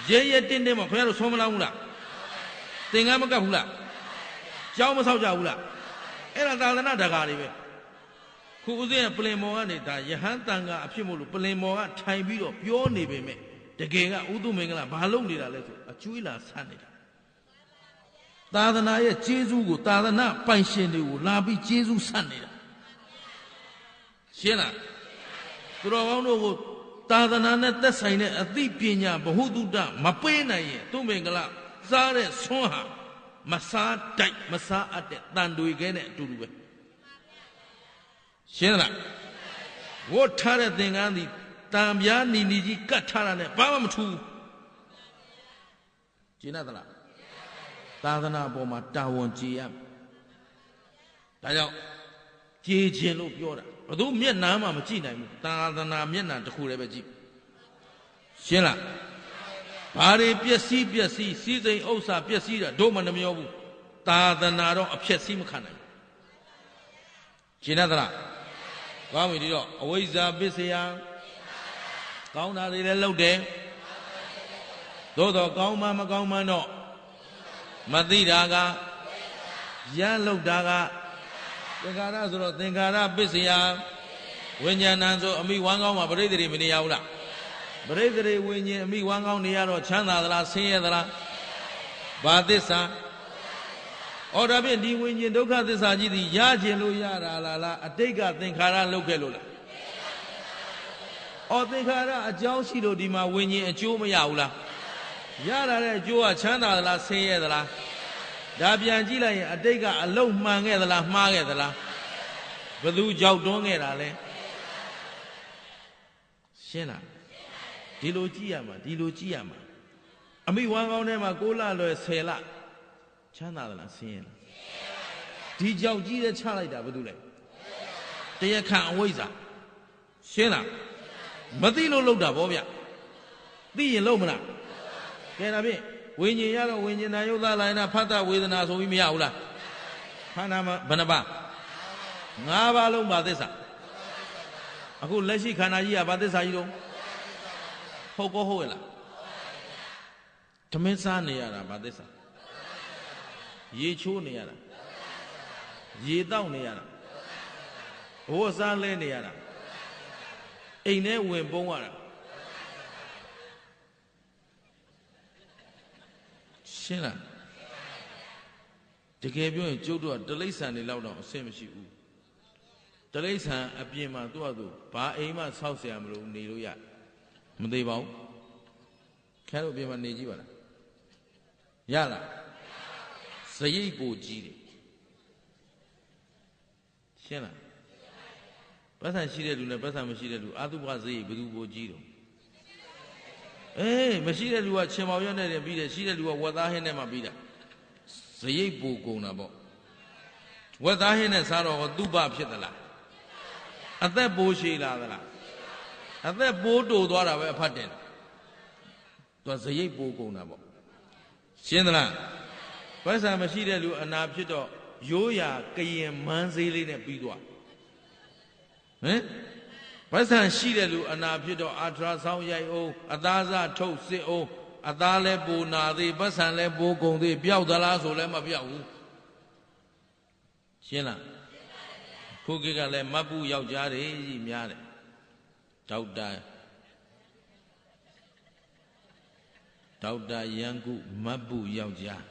ရဲတင်းတင်းမခင်ဗျားတို့ဆုံးမလားဘူးလားသင်္ကန်းမကပ်ဘူးလားကြောင်းမဆောက်ကြဘူးလားအဲ့ဒါသာသနာတကာတွေပဲခုဦးဇင်းကပလင်မော်ကနေဒါယဟန်တန်ကအဖြစ်မို့လို့ပလင်မော်ကထိုင်ပြီးတော့ပြောနေပေမဲ့တကယ်ကဥဒုမင်္ဂလာဘာလုပ်နေတာလဲဆိုအကျွေးလာဆန်းနေတာသာသနာရဲ့ကျေးဇူးကိုသာသနာပိုင်ရှင်တွေကိုလာပြီးကျေးဇူးဆန်းနေတာရှင်းလားသူတော်ကောင်းတို့ကိုသာသနာနဲ့သက်ဆိုင်တဲ့အသိပညာဘ ഹു တုတမပေးနိုင်ရင်သူမင်္ဂလာစားတဲ့ဆွမ်းဟာမစားတိုက်မစားအပ်တဲ့တန်တွေခဲနဲ့အတူတူပဲရှင်းလားဝတ်ထားတဲ့သင်္ကန်းဒီတံပြားနီကြီးကတ်ထားတာနဲ့ဘာမှမထူးရှင်းသလားသာသနာပေါ်မှာတာဝန်ကျေရဒါကြောင့်ကျေခြင်းလို့ပြောတာဘယ်သူမျက်နှာမှမကြည့်နိုင်ဘူးသာသနာမျက်နှာတစ်ခုတည်းပဲကြည့်ရှင်းလားဘာတွေပျက်စီးစီးစိမ်ဥစ္စာပျက်စီးတာတို့မှမပြောဘူးသာသနာတော့အဖြစ်စီးမခံနိုင်ရှင်းသလားကောင်းပြီဒီတော့အဝိဇ္ဇာပစ္စယကောင်းတာတွေလည်းလုပ်တယ်သို့တော့ကောင်းမှမကောင်းမှတော့မသိတာကရမ်းလုပ်တာကသင်္ခါရဆိုတော့သင်္ခါရပစ္စယဝိညာဏံဆိုအမိဝမ်းကောင်းမှာပရိသေတွေမနေရဘူးလားပရိသေတွေဝိညာဉ်အမိဝမ်းကောင်းနေရတော့ချမ်းသာသလားဆင်းရဲသလားဘာသစ္စာဩဒါဖြင့်ဒီဝိညာဉ်ဒုက္ခသစ္စာကြီးသည်ရခြင်းလို့ရတာလားအတိတ်ကသင်္ခါရလုပ်ခဲ့လို့လားဩသင်္ခါရအကြောင်းရှိလို့ဒီမှာဝိညာဉ်အကျိုးမရဘူးလားရတာတဲ့အကျိုးကချမ်းသာသလားဆင်းရဲသလား ဒါပြန်ကြည့်လိုက်ရင်အတိတ်ကအလုတ်မှန်ခဲ့သလားမှားခဲ့သလားဘယ်သူကြောက်တွန်းခဲ့တာလဲရှင်းလားဒီလိုကြည့်ရမှာဒီလိုကြည့်ရမှာအမိဝမ်းကောင်းထဲမှာ6လလွယ်10လချမ်းသာသလားဆင်းရဲလားဒီကြောက်ကြီးတဲ့ချလိုက်တာဘာလို့လဲတရားခံအဝိဇ္ဇာရှင်းလားမသိလို့လောက်တာဗောဗျသိရင်လောက်မလားကဲဒါဖြင့်ဝိညာဉ်ရတော့ဝိညာဉ်နာယုတ်သားလိုက်နာဖတ်တာဝေဒနာဆိုပြီးမရဘူးလားခန္ဓာမှာဘယ်နှပါး5ပါးလုံးပါသစ္စာအခုလက်ရှိခန္ဓာကြီးကဘာသစ္စာကြီးတော့ဟုတ်ကောဟုတ်ရဲ့လားဓမင်းစားနေရတာဘာသစ္စာရေချိုးနေရတာရေတောက်နေရတာဘိုးစားလဲနေရတာအိမ်ထဲဝင်ပုံးရတာရှင်းလားတကယ်ပြောရင်ကျုပ်တို့ကတိရစ္ဆာန်တွေလောက်တော့အဆင်မရှိဘူးတိရစ္ဆာန်အပြင်မှာသူ့အတူဘာအိမ်မှဆောက်เสียမလို့နေလို့ရမသေးပါဘူးခဲတို့အပြင်မှာနေကြည့်ပါလားရလားစရိတ်ကိုကြီးတယ်ရှင်းလားပတ်စံရှိတဲ့လူနဲ့ပတ်စံမရှိတဲ့လူအာသုဘစရိတ်ဘယ်သူကိုကြီးတော့မရှိတဲ့လူကချင်မောင်ရွက်နဲ့တင်ပြီးတယ်ရှိတဲ့လူကဝက်သားဟင်းနဲ့မှပြီးတာစရိတ်ပူကုန်တာပေါ့ဝက်သားဟင်းနဲ့စားတော့သူ့ဘဖြစ်သလားအသက်ပိုးရှိလာသလားအသက်ပိုးတူသွားတာပဲအဖတ်တယ်သူကစရိတ်ပူကုန်တာပေါ့ရှင်းသလားပတ်စံမရှိတဲ့လူအနာဖြစ်တော့ရိုးရာကရင်မန်းစေးလေးနဲ့ပြီးသွားဟင်ပတ်စံရှိတဲ့လူအနာဖြစ်တော့အာထရာဆောင်းရိုက်အောင်အသားစားထုတ်စစ်အောင်အသားလဲပူနာသေးပတ်စံလဲပူကုန်သေးပျောက်သလားဆိုလဲမပျောက်ဘူးရှင်းလားခုခေတ်ကလည်းမတ်ဘူးယောက်ျားတွေကြီးများတယ်ဒေါက်တာရန်ကုမတ်ဘူးယောက်ျား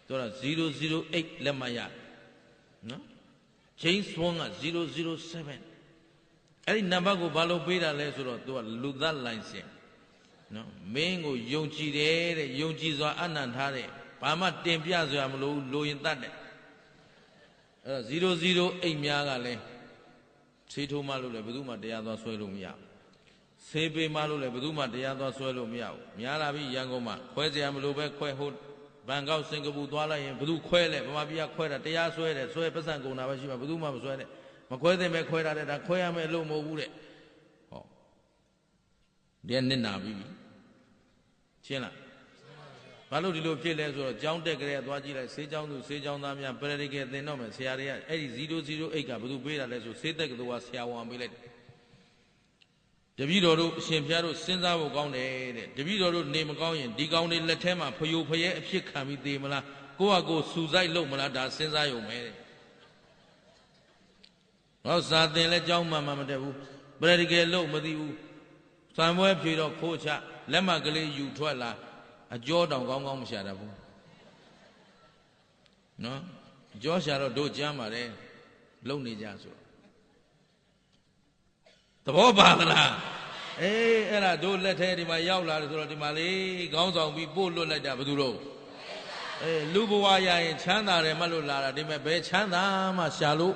တော့008လက်မရနော်James Wong က007အဲ့ဒီနံပါတ်ကိုဘာလို့ပေးတာလဲဆိုတော့သူကလူသက်လိုင်စင်နော်မင်းကိုယုံကြည်တယ်တဲ့ယုံကြည်စွာအနံ့ထားတဲ့ဘာမှတင်ပြစရာမလိုဘူးလိုရင်တတ်တယ်အဲ့တော့008များကလည်းဆေးထိုးမှလို့လည်းဘယ်သူမှတရားသွားဆွဲလို့မရဘူးဆေးပေးမှလို့လည်းဘယ်သူမှတရားသွားဆွဲလို့မရဘူးများလာပြီရန်ကုန်မှာခွဲစရာမလိုပဲခွဲဟုတ်ဘန်ကောက်စင်ကာပူသွားလိုက်ရင်ဘယ်သူခွဲလဲဗမာပြည်ကခွဲတာတရားဆွဲတယ်ဆွဲပတ်စံကုန်တာပဲရှိမှာဘယ်သူမှမဆွဲနဲ့မခွဲသင့်ပဲခွဲတာတဲ့ဒါခွဲရမယ်လို့မဟုတ်ဘူးတဲ့ဟောဒီကနစ်နာပြီရှင်းလားဘာလို့ဒီလိုဖြစ်လဲဆိုတော့ကျောင်းတက်ကြတဲ့သွားကြည့်လိုက်ဆေးကျောင်းသူဆေးကျောင်းသားများပရိကေသင်တော့မယ်ဆရာတွေကအဲ့ဒီ008ကဘယ်သူပေးတာလဲဆိုဆေးတက်ကတော်ကဆရာဝန်ပေးလိုက်တယ်တပည့်တော်တို့အရှင်ဘုရားတို့စဉ်းစားဖို့ကောင်းတယ်တဲ့တပည့်တော်တို့နေမကောင်းရင်ဒီကောင်းလေးလက်ထဲမှာဖယိုဖယဲအဖြစ်ခံပြီးသေမလားကိုယ့်ဟာကိုယ်စူစိုက်လို့မလားဒါစဉ်းစားရုံပဲတဲ့ဟောစာသင်လဲကြောင်းမှမတက်ဘူးပရိကေလို့မသိဘူးသံပွဲဖြေတော့ခိုးချလက်မကလေးယူထွက်လာအကျော်တောင်ကောင်းကောင်းမရှာတတ်ဘူးနော်အကျော်ရှာတော့တို့ကြမ်းပါတယ်လုံနေကြဆိုသဘောပါသလားအဲ့ဒါတို့လက်ထဲဒီမှာရောက်လာတယ်ဆိုတော့ဒီမှာလေခေါင်းဆောင်ပြီးပို့လွတ်လိုက်တာဘယ်သူတော့လူဘဝရရင်ချမ်းသာတယ်မှတ်လို့လာတာဒီမဲ့ဘယ်ချမ်းသာမှရှာလို့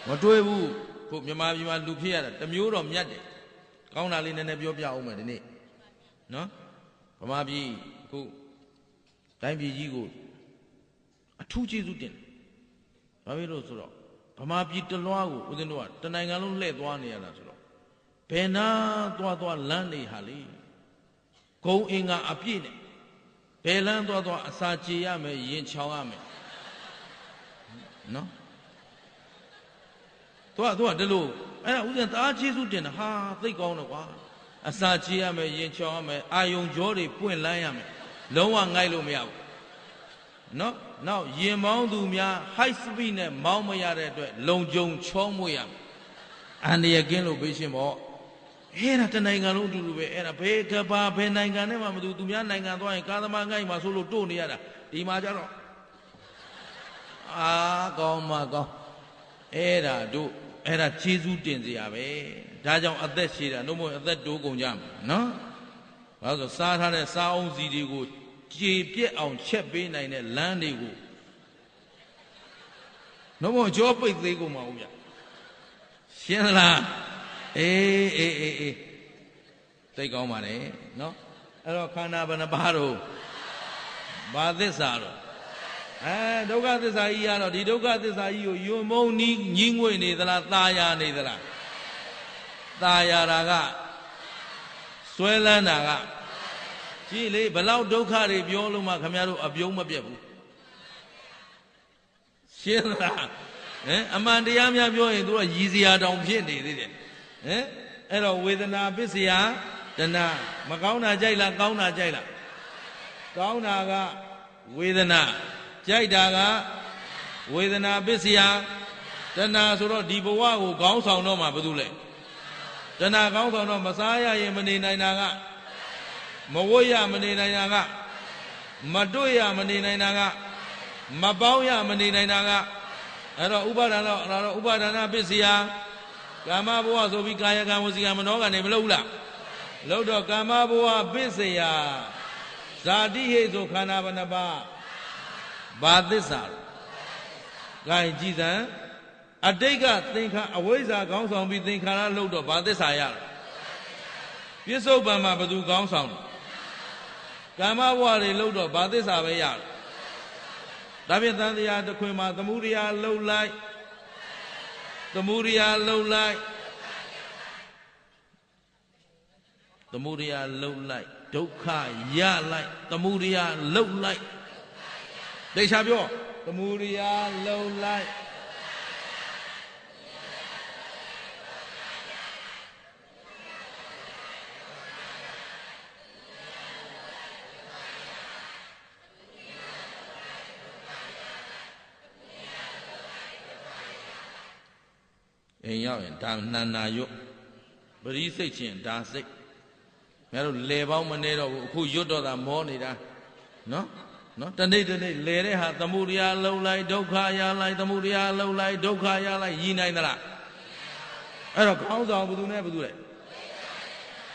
မတွေးဘူးခုမြန်မာပြည်မှာလူဖြစ်ရတာတမျိုးတော့မြတ်တယ်ကောင်းတာလေးနည်းနည်းပြောပြအောင်မယ်ဒီနေ့နော်ဗမာပြည်ခုတိုင်းပြည်ကြီးကိုအထူးကျေးဇူးတင်ဘာဖြစ်လို့ဆိုတော့ဗမာပြည်တလွှားကိုဦးဇင်းတို့ကတနိုင်ငံလုံးလှည့်သွားနေရတာဆိုတော့ဘယ်နာသွားလမ်းနေဟာလေဂုံအင်္ဂါအပြည့်နဲ့ဘယ်လမ်းသွားအစာကြေရမယ်ရင်ချောင်ရမယ်နော်သူကဒီလိုအဲ့ဒါဦးဇင်းတအားကျေးဇူးတင်တာဟာသိကောင်းတော့ကွာအစာကြေရမယ်ရင်ချောင်ရမယ်အာယုံကြောတွေပွင့်လန်းရမယ်လုံးဝငိုက်လို့မရဘူးနော်နောက်ရင်မောင်းသူများ high speed နဲ့မောင်းမရတဲ့အတွက်လုံကြုံချောမွေ့ရမယ်အန္တရာယ်ကင်းလို့ပေးရှင်ပေါ့အဲ့ဒါတနိုင်ငံလုံးအတူတူပဲအဲ့ဒါဘယ်ကဘာဘယ်နိုင်ငံနဲ့မှမတူသူများနိုင်ငံသွားရင်ကာသမားငိုက်မှာဆိုလို့တို့နေရတာဒီမှာကြတော့ကောင်းအဲ့ဒါတို့အဲ့ဒါကျေးဇူးတင်စရာပဲဒါကြောင့်အသက်ရှည်တာနှုတ်မဟုတ်အသက်တိုးကုန်ကြမှာနော်ဘာလို့ဆိုစားထားတဲ့စားအုံးစီတွေကို ကြေပြက်အောင်ချက်ပေးနိုင်တဲ့လမ်းတွေကိုတော့ဘောကြောပိတ်သေးကုန်မှာဦးဗျရှင်းလားအေးသိကောင်းပါလေနော်အဲ့တော့ခန္ဓာဘယ်နှပါးတော့ဘာသစ္စာတော့ဒုက္ခသစ္စာကြီးကတော့ဒီဒုက္ခသစ္စာကြီးကိုယွံမုံနီးညင်းငွေနေသလားตาယာနေသလားตาယာတာကဆွဲလန်းတာကကြည့်လေဘလောက်ဒုက္ခတွေပြောလို့မှခင်ဗျားတို့အပြုံးမပြတ်ဘူးရှင်းလားအမှန်တရားများပြောရင်သူကရည်စရာတောင်ဖြစ်နေသေးတယ်အဲ့တော့ဝေဒနာပစ္စယတဏမကောင်းတာကြိုက်လားကောင်းတာကြိုက်လားကောင်းတာကဝေဒနာကြိုက်တာကဝေဒနာပစ္စယတဏဆိုတော့ဒီဘဝကိုခေါင်းဆောင်တော့မှဘာလို့လဲတဏခေါင်းဆောင်တော့မစားရရင်မနေနိုင်တာကမဝတ်ရမနေနိုင်တာကမတွေ့ရမနေနိုင်တာကမပေါင်းရမနေနိုင်တာကအဲ့တော့ဥပါဒဏတော့ဥပါဒနာပစ္စယကာမဘဝဆိုပြီးကာယကံဝစီကံမနောကံနေမလုပ်ဘူးလားလို့တော့ကာမဘဝပစ္စယဇာတိဟိဆိုခန္ဓာဘယ်နှပါးဘာသစ္စာလဲကြည်စံအတိတ်ကသင်္ခါအဝိဇ္ဇာခေါင်းဆောင်ပြီးသင်္ခါရလို့တော့ဘာသစ္စာရလဲပြစ္ဆုတ်ပံမှာဘယ်သူခေါင်းဆောင်လဲကာမဘဝတွေလို့တော့ဘာသစ္စာပဲရလဲဒါဖြင့်သံတရားတစ်ခွင်မှာသမုဒိယလှုပ်လိုက်သမုဒိယလှုပ်လိုက်သမုဒိယလှုပ်လိုက်ဒုက္ခရလိုက်သမုဒိယလှုပ်လိုက်တေချာပြောသမုဒိယလှုပ်လိုက်အိမ်ရောက်ရင်ဒါနန္နာရွတ်ပရိစိတ်ချင်းဒါစိတ်ငါတို့လေပေါင်းမနေတော့ဘူးအခုရွတ်တော့တာမောနေတာနော်တနေ့လဲတဲ့ဟာသမုဒိယလှုပ်လိုက်ဒုက္ခရလိုက်သမုဒိယလှုပ်လိုက်ဒုက္ခရလိုက်ရည်နိုင်သလားအဲ့တော့ခေါင်းဆောင်ဘယ်သူနဲ့ဘယ်သူလဲ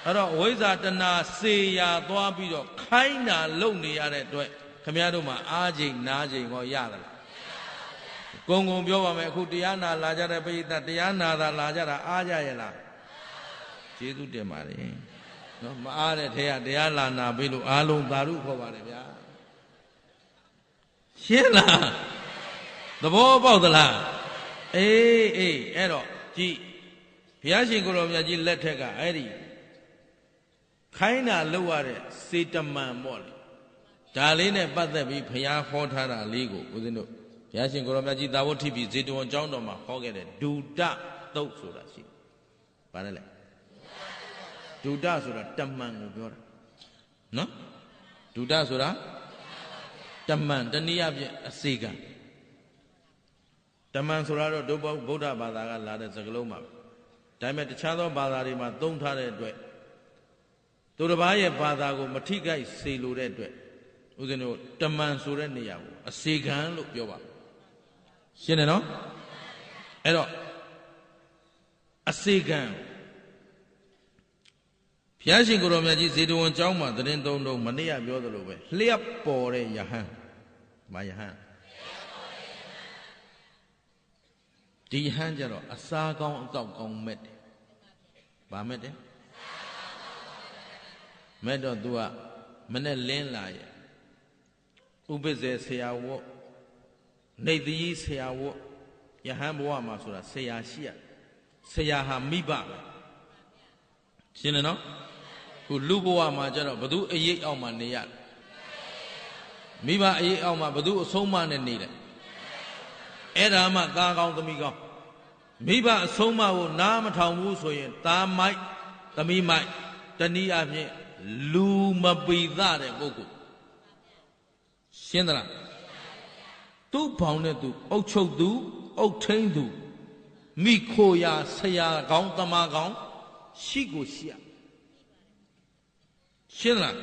အဲ့တော့ဝိဇ္ဇာတဏစေရာသွားပြီးတော့ခိုင်းတာလုံနေရတဲ့အတွက်ခမည်းတော်မှာအားချိန်နားချိန်ဟောရသလားကုံပြောပါမယ်အခုတရားနာလာကြတဲ့ပိဋကတရားနာတာလာကြတာအားကြရဲ့လားကျေးဇူးတင်ပါတယ်နော်မအားတဲ့ထဲကတရားလာနာပြီလို့အားလုံးသာဓုခေါ်ပါတယ်ဗျာရှင်းလားသဘောပေါက်သလားအေးအဲ့တော့ကြည်ဘုရားရှင်ကိုယ်တော်မြတ်ကြီးလက်ထက်ကအဲ့ဒီခိုင်းတာလောက်ရတဲ့စေတမန်ပေါ့လေဒါလေးနဲ့ပတ်သက်ပြီးဘုရားဟောထားတာလေးကိုဦးဇင်းတို့ဘုရားရှင်ကိုရောမြတ်ကြီးသာဝတိပိဇေတဝန်ကျောင်းတော်မှာဟောခဲ့တဲ့ဒုဒသုတ်ဆိုတာရှိတယ်။ဘာလဲဒုဒဆိုတာတမန်ကိုပြောတာနော်ဒုဒဆိုတာတမန်တနည်းအားဖြင့်အစေကံတမန်ဆိုတာတော့ဒုဗုဒ္ဓဘာသာကလာတဲ့စကားလုံးပါပဲ။ဒါပေမဲ့တခြားသောဘာသာတွေမှာသုံးထားတဲ့အတွက်သူတစ်ပါးရဲ့ဘာသာကိုမထိခိုက်စေလိုတဲ့အတွက်ဦးဇင်းတို့တမန်ဆိုတဲ့နေရာကိုအစေကံလို့ပြောပါရှင်းတယ်နော်အဲ့တော့အစေကံဘုရားရှင်ကိုယ်တော်မြတ်ကြီးဇေတဝန်ကျောင်းမှာသတင်းသုံးတော့မနေ့ကပြောသလိုပဲလျှက်ပေါ်တဲ့ယဟန်မာယဟန်ဒီယဟန်ကြတော့အစာကောင်းအကောက်ကောင်းမဲ့တယ်ဗာမဲ့တယ်မဲ့တော့ तू ကမနဲ့လင်းလာရဲ့ဥပ္ပဇေဆရာဝတ်နေသီးဆရာဝတ်ယဟန်ဘဝမှာဆိုတာဆရာရှိရဆရာဟာမိဘပဲရှင်းတယ်နော်ခုလူဘဝမှာကျတော့ဘသူအရေးအောက်မှာနေရမိဘအရေးအောက်မှာဘသူအဆုံးမနဲ့နေတယ်အဲ့ဒါမှသားကောင်းသမီးကောင်းမိဘအဆုံးမကိုနားမထောင်ဘူးဆိုရင်သားမိုက်သမီးမိုက်တနည်းအားဖြင့်လူမပိသတဲ့ပုဂ္ဂိုလ်ရှင်းသလားသူ့ဘောင်နဲ့သူအုတ်ချုပ်သူအုတ်ထိန်သူမိခိုရာဆရာကောင်းတမကောင်းရှိကိုရှိရရှင်းလား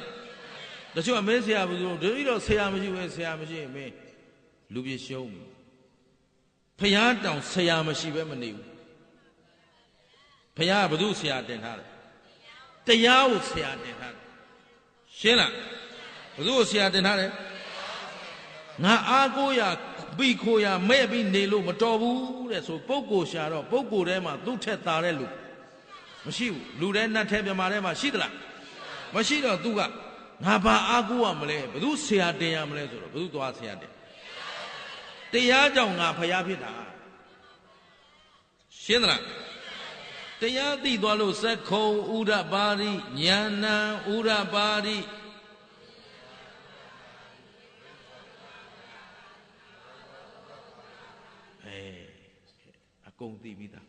တချို့အမေဆရာဘူးဆိုဒီလိုဆရာမရှိဘူးဆရာမရှိရင်မင်းလူပြရှုံးဖျားတောင်ဆရာမရှိပဲမနေဘူးဖျားကဘသူဆရာတင်ထားတယ်တရားကိုဆရာတင်ထားတယ်ရှင်းလား ဘယ်သူ့ဆရာတင်ထားတယ်ငါအားကိုးရပြီးခိုးရမဲ့ပြီးနေလို့မတော်ဘူးတဲ့ဆိုပုဂ္ဂိုလ်ရှာတော့ပုဂ္ဂိုလ်ထဲမှာသူ့ထက်သာတဲ့လူမရှိဘူးလူထဲနတ်ထဲမြမာထဲမှာရှိသလားမရှိတော့သူကငါဘာအားကိုးရမလဲဘယ်သူဆရာတင်ရမလဲဆိုတော့ဘယ်သူသွားဆရာတင်တရားကြောင့်ငါဖျားဖြစ်တာရှင်းသလားတရားသိသွားလို့သက္ခုံဥဒ္ဓပါရိဉာဏံဥဒ္ဓပါရိအကုန်သိပြီးသား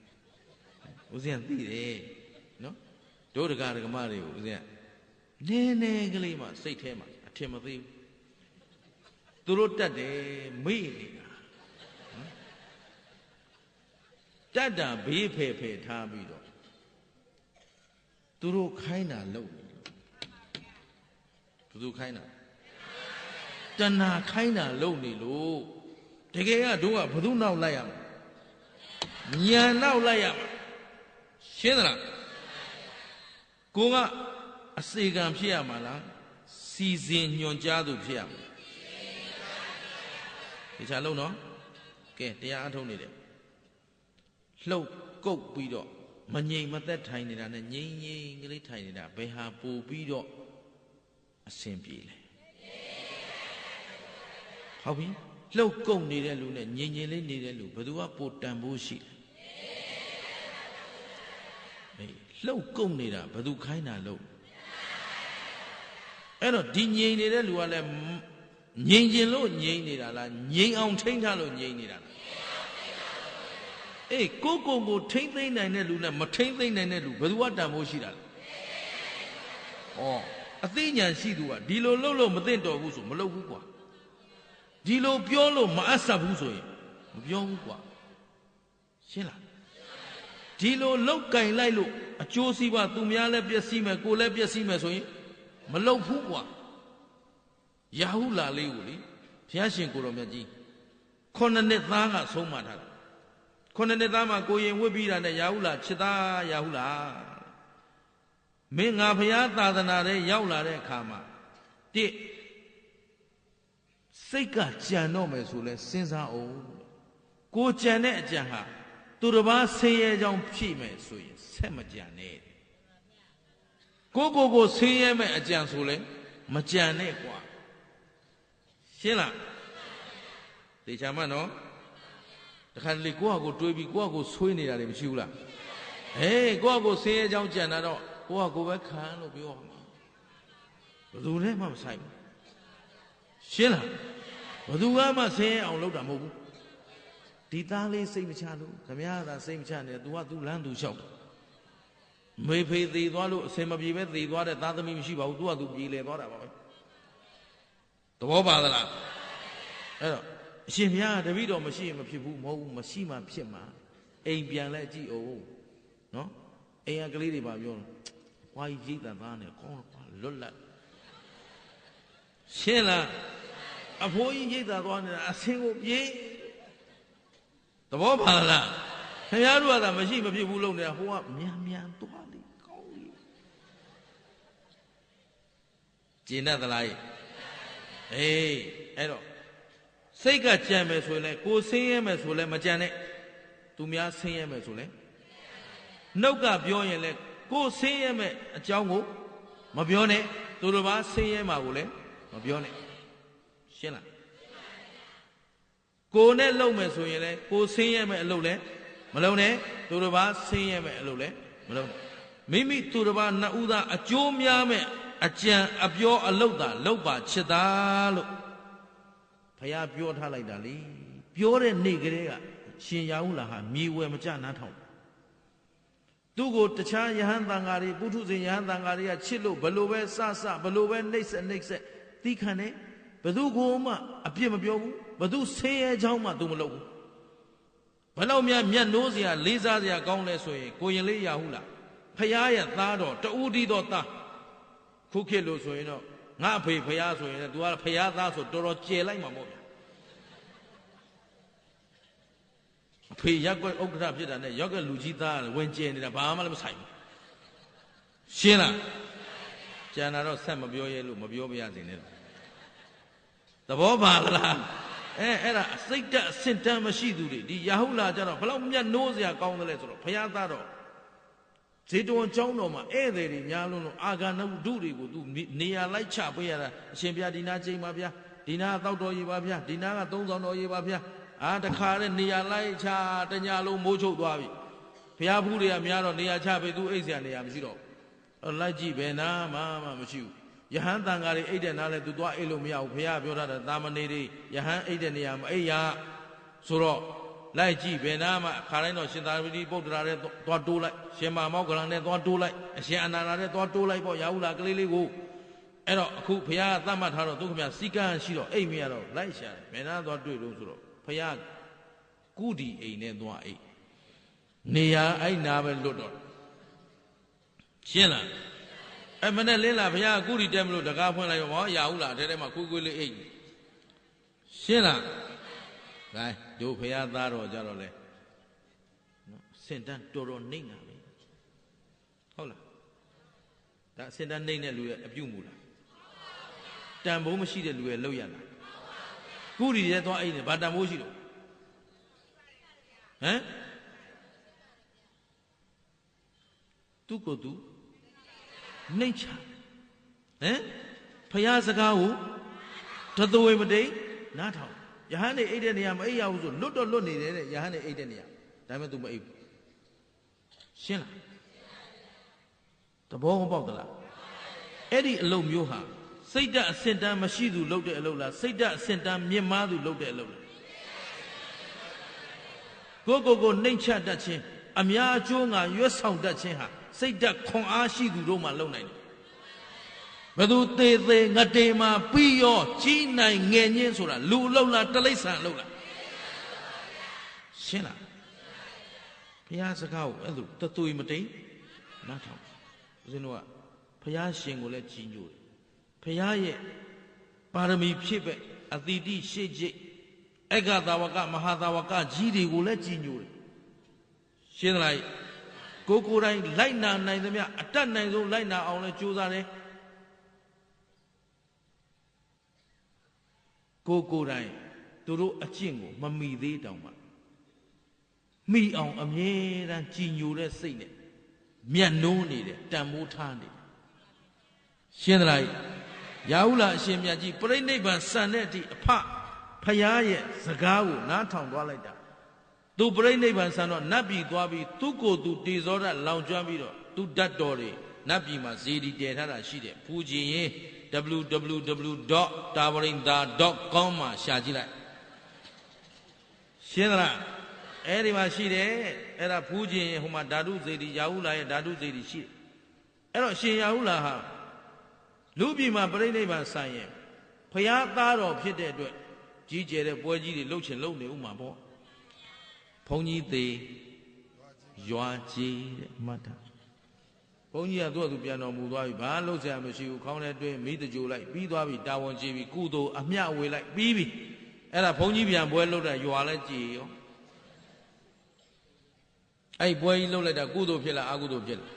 ဦးဇင်းသိတယ်နော်တို့တကားဒကမတွေကိုဦးဇင်းနည်းနည်းကလေးမှစိတ်ထဲမှာအထင်မသေးဘူးသူတို့တတ်တယ်မေ့နေတာတတ်တာဘေးဖယ်ဖယ်ထားပြီးတော့သူတို့ခိုင်းတာလုပ်နေတယ်ဘယ်သူခိုင်းတာတဏှာခိုင်းတာလုပ်နေလို့တကယ်ကတို့ကဘယ်သူနောက်လိုက်ရမလဲဉာဏ်နောက်လိုက်ရမှာရှင်းသလားကိုကအစေကံဖြစ်ရမှာလားစီစဉ်ညွှန်ကြားသူဖြစ်ရမှာဒီချာလုံးနော်ကဲတရားအထုတ်နေတယ်လှုပ်ကုတ်ပြီးတော့မငြိမ်မသက်ထိုင်နေတာနဲ့ငြိမ်ငြိမ်ကလေးထိုင်နေတာဘယ်ဟာပို့ပြီးတော့အဆင်ပြေလဲဟုတ်ပြီလှုပ်ကုတ်နေတဲ့လူနဲ့ငြိမ်ငြိမ်လေးနေတဲ့လူဘယ်သူကပိုတန်ဖို့ရှိလဲလှုပ်ကုတ်နေတာဘယ်သူခိုင်းတာလို့အဲ့တော့ဒီငြိမ်နေတဲ့လူကလည်းငြိမ်ကျင်လို့ငြိမ်နေတာလားငြိမ်အောင်ထိန်းထားလို့ငြိမ်နေတာလားအေးကိုထိမ့်သိမ့်နိုင်တဲ့လူနဲ့မထိမ့်သိမ့်နိုင်တဲ့လူဘယ်သူကတန်ဖို့ရှိတာလဲဩအသိဉာဏ်ရှိသူကဒီလိုလှုပ်လို့မသိတော့ဘူးဆိုမလှုပ်ဘူးကွာဒီလိုပြောလို့မအပ်ဆက်ဘူးဆိုရင်မပြောဘူးကွာရှင်းလားဒီလိုလှုပ်ကင်လိုက်လို့အကျိုးစီးပွားသူများလည်းပျက်စီးမယ်ကိုယ်လည်းပျက်စီးမယ်ဆိုရင်မလှုပ်ဘူးကွာရာဟုလာလေးကိုလေဘုရားရှင်ကိုတော်မြတ်ကြီး9နှစ်သားကဆုံးမထားတာ9နှစ်သားမှာကိုရင်ဝတ်ပြီးတာနဲ့ရာဟုလာချစ်သားရာဟုလာမင်းငါဘုရားသာသနာထဲရောက်လာတဲ့အခါမှာတစ်စိတ်ကကြံတော့မယ်ဆိုလဲစဉ်းစားအောင်ကိုကြံတဲ့အကြံဟာသူတစ်ပါးဆင်းရဲကြောင်းဖြည့်မယ်ဆိုရင်ဆက်မကြံနဲ့ကိုဆင်းရဲမဲ့အကြံဆိုလဲမကြံနဲ့ကွာရှင်းလားတေချာမနော်တခါလေကိုတွေးပြီးကိုဆွေးနေတာတွေမရှိဘူးလားဟေးကိုဆင်းရဲကြောင်းကြံတာတော့ကိုပဲခံလို့ပြောရမှာဘယ်သူလဲမှမဆိုင်ဘူးရှင်းလားဘယ်သူမှဆင်းရဲအောင်လုပ်တာမဟုတ်ဘူးဒီသားလေးစိတ်မချလို့ခမရသာစိတ်မချနေသူကသူလမ်းသူလျှောက်တယ်မေဖေးသေးသွားလို့အစင်မပြေပဲသေသွားတဲ့သားသမီးမရှိပါဘူးသူကသူပြေလေသွားတာပါပဲသဘောပါသလားအဲ့တော့အရှင်ဘုရားတပည့်တော်မရှိရင်မဖြစ်ဘူးမဟုတ်ဘူးမရှိမှဖြစ်မှာအိမ်ပြန်လဲကြည့်အောင်နော်အိမ်ကကလေးတွေပါပြောဝါကြီးရိတ်တန်သားနဲ့ကောင်းတော့လွတ်လပ်ရှင်းလားအဖိုးကြီးရိတ်တာသွားနေတာအစင်ကိုပြေးသဘောပါလားခင်ဗျားတို့ကသာမရှိမဖြစ်ဘူးလို့နေတာဟိုကမြန်သွားလေကောင်းလေကျင်တတ်သလားအေးအဲ့တော့စိတ်ကကြံမယ်ဆိုရင်လည်းကိုဆင်းရဲမယ်ဆိုလည်းမကြံနဲ့သူများဆင်းရဲမယ်ဆိုလည်းနှုတ်ကပြောရင်လည်းကိုဆင်းရဲမယ်အကြောင်းကိုမပြောနဲ့သူတို့ဘာဆင်းရဲမှာကိုလည်းမပြောနဲ့ရှင်းလားကိုနဲ့လုံမယ်ဆိုရင်လည်းကိုဆင်းရဲမယ်အလုပ်လည်းမလုပ်နဲ့သူတို့ဘာဆင်းရဲမယ်အလုပ်လည်းမလုပ်နဲ့မိမိသူတို့ဘာနှစ်ဦးသားအကျိုးများမဲ့အကြံအပြောအလုပ်သာလုပ်ပါချစ်သားလို့ဘုရားပြောထားလိုက်တာလေပြောတဲ့နေ့ကလေးကရှင်ရာဟုလာဟာမြေဝယ်မကြနားထောင်သူ့ကိုတခြားယဟန်တန်ဃာတွေပုထုဇဉ်ယဟန်တန်ဃာတွေကချစ်လို့ဘလို့ပဲစဘလို့ပဲနှိမ့်ဆက်သီးခံတယ်ဘသူကိုမှအပြစ်မပြောဘူးဘသူဆင်းရဲချောင်းမှသူမလုပ်ဘူးဘလောက်များမျက်နှိုးစရာလေးစားစရာကောင်းလဲဆိုရင်ကိုရင်လေးရာဟုလာဖရာရဲ့သားတော်တူတီတော်သားခုခေတ်လို့ဆိုရင်တော့ငါအဖေဖရာဆိုရင်လည်း तू ကဖရာသားဆိုတော်တော်ကျယ်လိုက်မှာပေါ့ဗျာအဖေရက်ွက်ဥက္ကဋ္ဌဖြစ်တာနဲ့ရောက်ကလူကြီးသားဝင်ကျယ်နေတာဘာမှလည်းမဆိုင်ဘူးရှင်းလားကျန်တာတော့ဆက်မပြောရဲလို့မပြောပြရစေနဲ့ သဘောပါလားအဲ့ဒါစိတ်ဓာတ်အဆင့်တန်းမရှိသူတွေဒီရာဟုလာကြတော့ဘလောက်မြတ်နိုးစရာကောင်းတယ်လဲဆိုတော့ဘုရားသားတော့ဇေတဝန်ကျောင်းတော်မှာဧည့်သည်တွေများလုံးလို့အာဂန္တုတွေကိုသူနေရာလိုက်ချပေးရတာအရှင်ဘုရားဒီနာချိန်ပါဗျာဒီနာတောက်တော်ကြီးပါဗျာဒီနာကသုံးဆောင်တော်ကြီးပါဗျာတခါတဲ့နေရာလိုက်ချတညလုံးမိုးချုပ်သွားပြီဘုရားဖူးတွေကများတော့နေရာချပေးသူအိတ်စရာနေရာမရှိတော့လိုက်ကြည့်ဘယ်နာမှမရှိဘူးယဟန်တန်ဃာတွေအိတ်တဲ့နားလဲသူသွားအိတ်လို့မရဘူးဘုရားပြောထားတာတာမဏေတွေယဟန်အိတ်တဲ့နေရာမအိတ်ရဆိုတော့လိုက်ကြည့်ဘယ်နာမှခါတိုင်းတော့ရှင်သာရိပုတ္တပုတ္တရာတဲ့သွားတိုးလိုက်ရှင်မမောက္ကလန်နဲ့သွားတိုးလိုက်အရှင်အနန္ဒာနဲ့သွားတိုးလိုက်ပေါ့ရာဟုလာကလေးလေးကိုအဲ့တော့အခုဘုရားကသတ်မှတ်ထားတော့သူခင်ဗျစီကံရှိတော့အိတ်မရတော့လိုက်ရှာတယ်ဘယ်နာသွားတွေ့လို့ဆိုတော့ဘုရားကုဒီအိမ်နဲ့သွားအိတ်နေရာအဲ့နာပဲလွတ်တော့ရှင်းလားမနဲ့လင်းလာဘုရားကုရီတဲမလို့တကားဖွင့်လိုက်ရောဟောရာဟုလာထဲထဲမှာခွေးလေးအိတ်ရှင်းလားဂိုင်းတို့ဘုရားသားတော်ကြတော့လေနော်စင်တန်းတော်တော်နှိမ့်တာပဲဟုတ်လားဒါစင်တန်းနှိမ့်တဲ့လူရဲ့အပြုမူလားတန်ဖိုးမရှိတဲ့လူရဲ့လောက်ရလားကုရီရဲသွားအိတ်နေဘာတန်ဖိုးရှိတော့ဟမ်သူကိုသူနှိမ့်ချဟမ်ဖရာစကားကိုတသွေမတိန်နားထောင်ယဟန်နေအိတ်တဲ့နေရာမအိတ်ရဘူးဆိုလွတ်တော့လွတ်နေတယ်တဲ့ယဟန်နေအိတ်တဲ့နေရာဒါပေမဲ့ तू မအိတ်ဘူးရှင်းလားသဘောပေါက်သလားအဲ့ဒီအလုပ်မျိုးဟာစိတ်ဓာတ်အစင်တန်းမရှိသူလုပ်တဲ့အလုပ်လားစိတ်ဓာတ်အစင်တန်းမြင့်မားသူလုပ်တဲ့အလုပ်လားကိုနှိမ့်ချတတ်ခြင်းအများအကျိုးငါရွတ်ဆောင်တတ်ခြင်းဟာစိတ်ဓာတ်ခွန်အားရှိသူတို့မှလုပ်နိုင်တယ်ဘယ်သူသေးငတေမှာပြီးရောကြီးနိုင်ငယ်ညင်းဆိုတာလူအလုပ်လားတလိ္ဆန်အလုပ်လားရှင်းလားဘုရားစကားကိုအဲ့လိုတသွေမတိန်နားထောင်ဦးဇင်းတို့ကဘုရားရှင်ကိုလည်းကြီးညိုတယ်ဘုရားရဲ့ပါရမီဖြစ်ပဲအတိတိရှေ့ကျိတ်အက္ခသာဝကမဟာသာဝကကြီးတွေကိုလည်းကြီးညိုတယ်ရှင်းသလားကိုယ်တိုင်လိုက်နာနိုင်သမျှအတတ်နိုင်ဆုံးလိုက်နာအောင်လဲကြိုးစားတယ်ကိုယ်တိုင်သူတို့အကျင့်ကိုမမီသေးတောင်မှမိအောင်အမြဲတမ်းကြည်ညိုတဲ့စိတ်နဲ့မျက်နှိုးနေတယ်တန်မိုးထားနေတယ်ရှင်းသလားရာဟုလာအရှင်မြတ်ကြီးပြိဋိဘံစံတဲ့အထိအဖရာရဲ့စကားကိုနားထောင်သွားလိုက်တာသူပြိဋိဘံစံတော့နတ်ပြည်သွားပြီးသူ့ကိုယ်သူတေဇောဓာတ်လောင်ကျွမ်းပြီးတော့သူဓာတ်တော်တွေနတ်ပြည်မှာဇေဒီတည်ထားတာရှိတယ်ဖူးကြည့်ရင်www.tawarinda.com မှာရှာကြည့်လိုက်ရှင်းသလားအဲ့ဒီမှာရှိတယ်အဲ့ဒါဖူးကြည့်ရင်ဟိုမှာဓာတုဇေဒီရာဟုလာရဲ့ဓာတုဇေဒီရှိတယ်အဲ့တော့ရှင်ရာဟုလာဟာလူပြည်မှာပြိဋိဘံစံရင်ဖရာသားတော်ဖြစ်တဲ့အတွက်ကြီးကျယ်တဲ့ပွဲကြီးတွေလှုပ်ချင်လှုပ်နေဥမှာပေါ့ဘုန်းကြီးသေးရွာကြီးတဲ့အမှတ်တာဘုန်းကြီးကသူ့အတူပြန်တော်မူသွားပြီဘာလှုပ်ရှားမရှိဘူးခေါင်းထဲတွင်းမိတကြိုလိုက်ပြီးသွားပြီတာဝန်ကြီးပြီကုသိုလ်အမျှဝေလိုက်ပြီးပြီအဲ့ဒါဘုန်းကြီးပြန်ပွဲလှုပ်တာရွာလဲကြည်ရောအဲ့ပွဲကြီးလှုပ်လိုက်တာကုသိုလ်ဖြစ်လားအကုသိုလ်ဖြစ်လား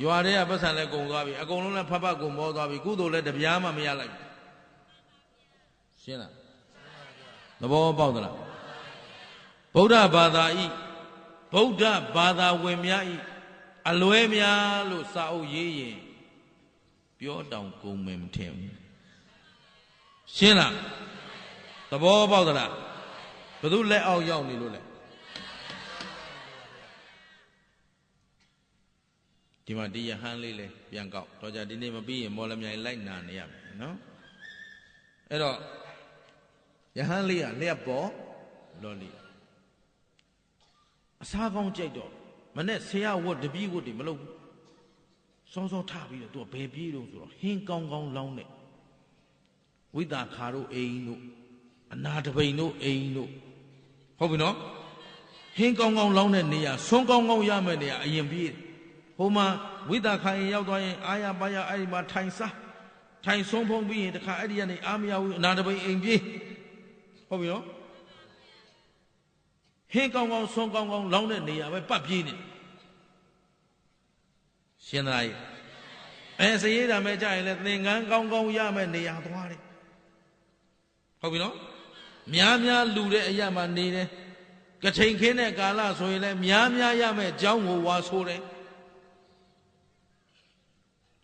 ရွာထဲကပတ်စံလဲကုန်သွားပြီအကုန်လုံးလဲဖတ်ကုန်မောသွားပြီကုသိုလ်လဲတပြားမှမရလိုက်ဘူးရှင်းလားသဘောပေါက်သလားဗုဒ္ဓဘာသာဤဗုဒ္ဓဘာသာဝင်များဤအလွဲများလို့စာအုပ်ရေးရင်ပြောတောင်ကုန်မယ်မထင်ဘူးရှင်းလားသဘောပေါက်သလားဘယ်သူလက်အောက်ရောက်နေလို့လဲဒီမှာဒီယဟန်လေးလဲပြန်ကောက်တော့ကြဒီနေ့မပြီးရင်မော်လမြိုင်လိုက်နာနေရမယ်နော်အဲ့တော့ယဟန်လေးကလက်ပေါ်လော်လီအစားကောင်းကြိုက်တော့မနဲ့ဆရာဝတ်တပည့်ဝတ်တွေမလုပ်ဘူးစောစောထပြီးတော့သူကဘယ်ပြေးတော့ဆိုတော့ဟင်းကောင်းကောင်းလောင်းတဲ့ဝိတာခါတို့အိမ်တို့အနာတပိန်တို့အိမ်တို့ဟုတ်ပြီနော်ဟင်းကောင်းကောင်းလောင်းတဲ့နေရာဆွန်းကောင်းကောင်းရမယ့်နေရာအရင်ပြေးဟိုမှာဝိတာခါရင်ရောက်သွားရင်အာရပါရအဲ့ဒီမှာထိုင်စားထိုင်ဆုံးဖုံးပြီးရင်တခါအဲ့ဒီကနေအာမရဘူးအနာတပိန်အိမ်ပြေးဟုတ်ပြီနော်ဟင်းကောင်းကောင်းဆွန်းကောင်းကောင်းလောင်းတဲ့နေရာပဲပတ်ပြေးနေရှင်းသလားစရေးတာမဲ့ကြရင်လည်းသင်္ကန်းကောင်းကောင်းရမယ့်နေရာသွားတယ် ဟုတ်ပြီနော်များလူတဲ့အရာမှနေတယ်ကထိန်ခင်းတဲ့ကာလဆိုရင်လည်းများရမယ်အကြောင်းကိုဝါဆိုတယ်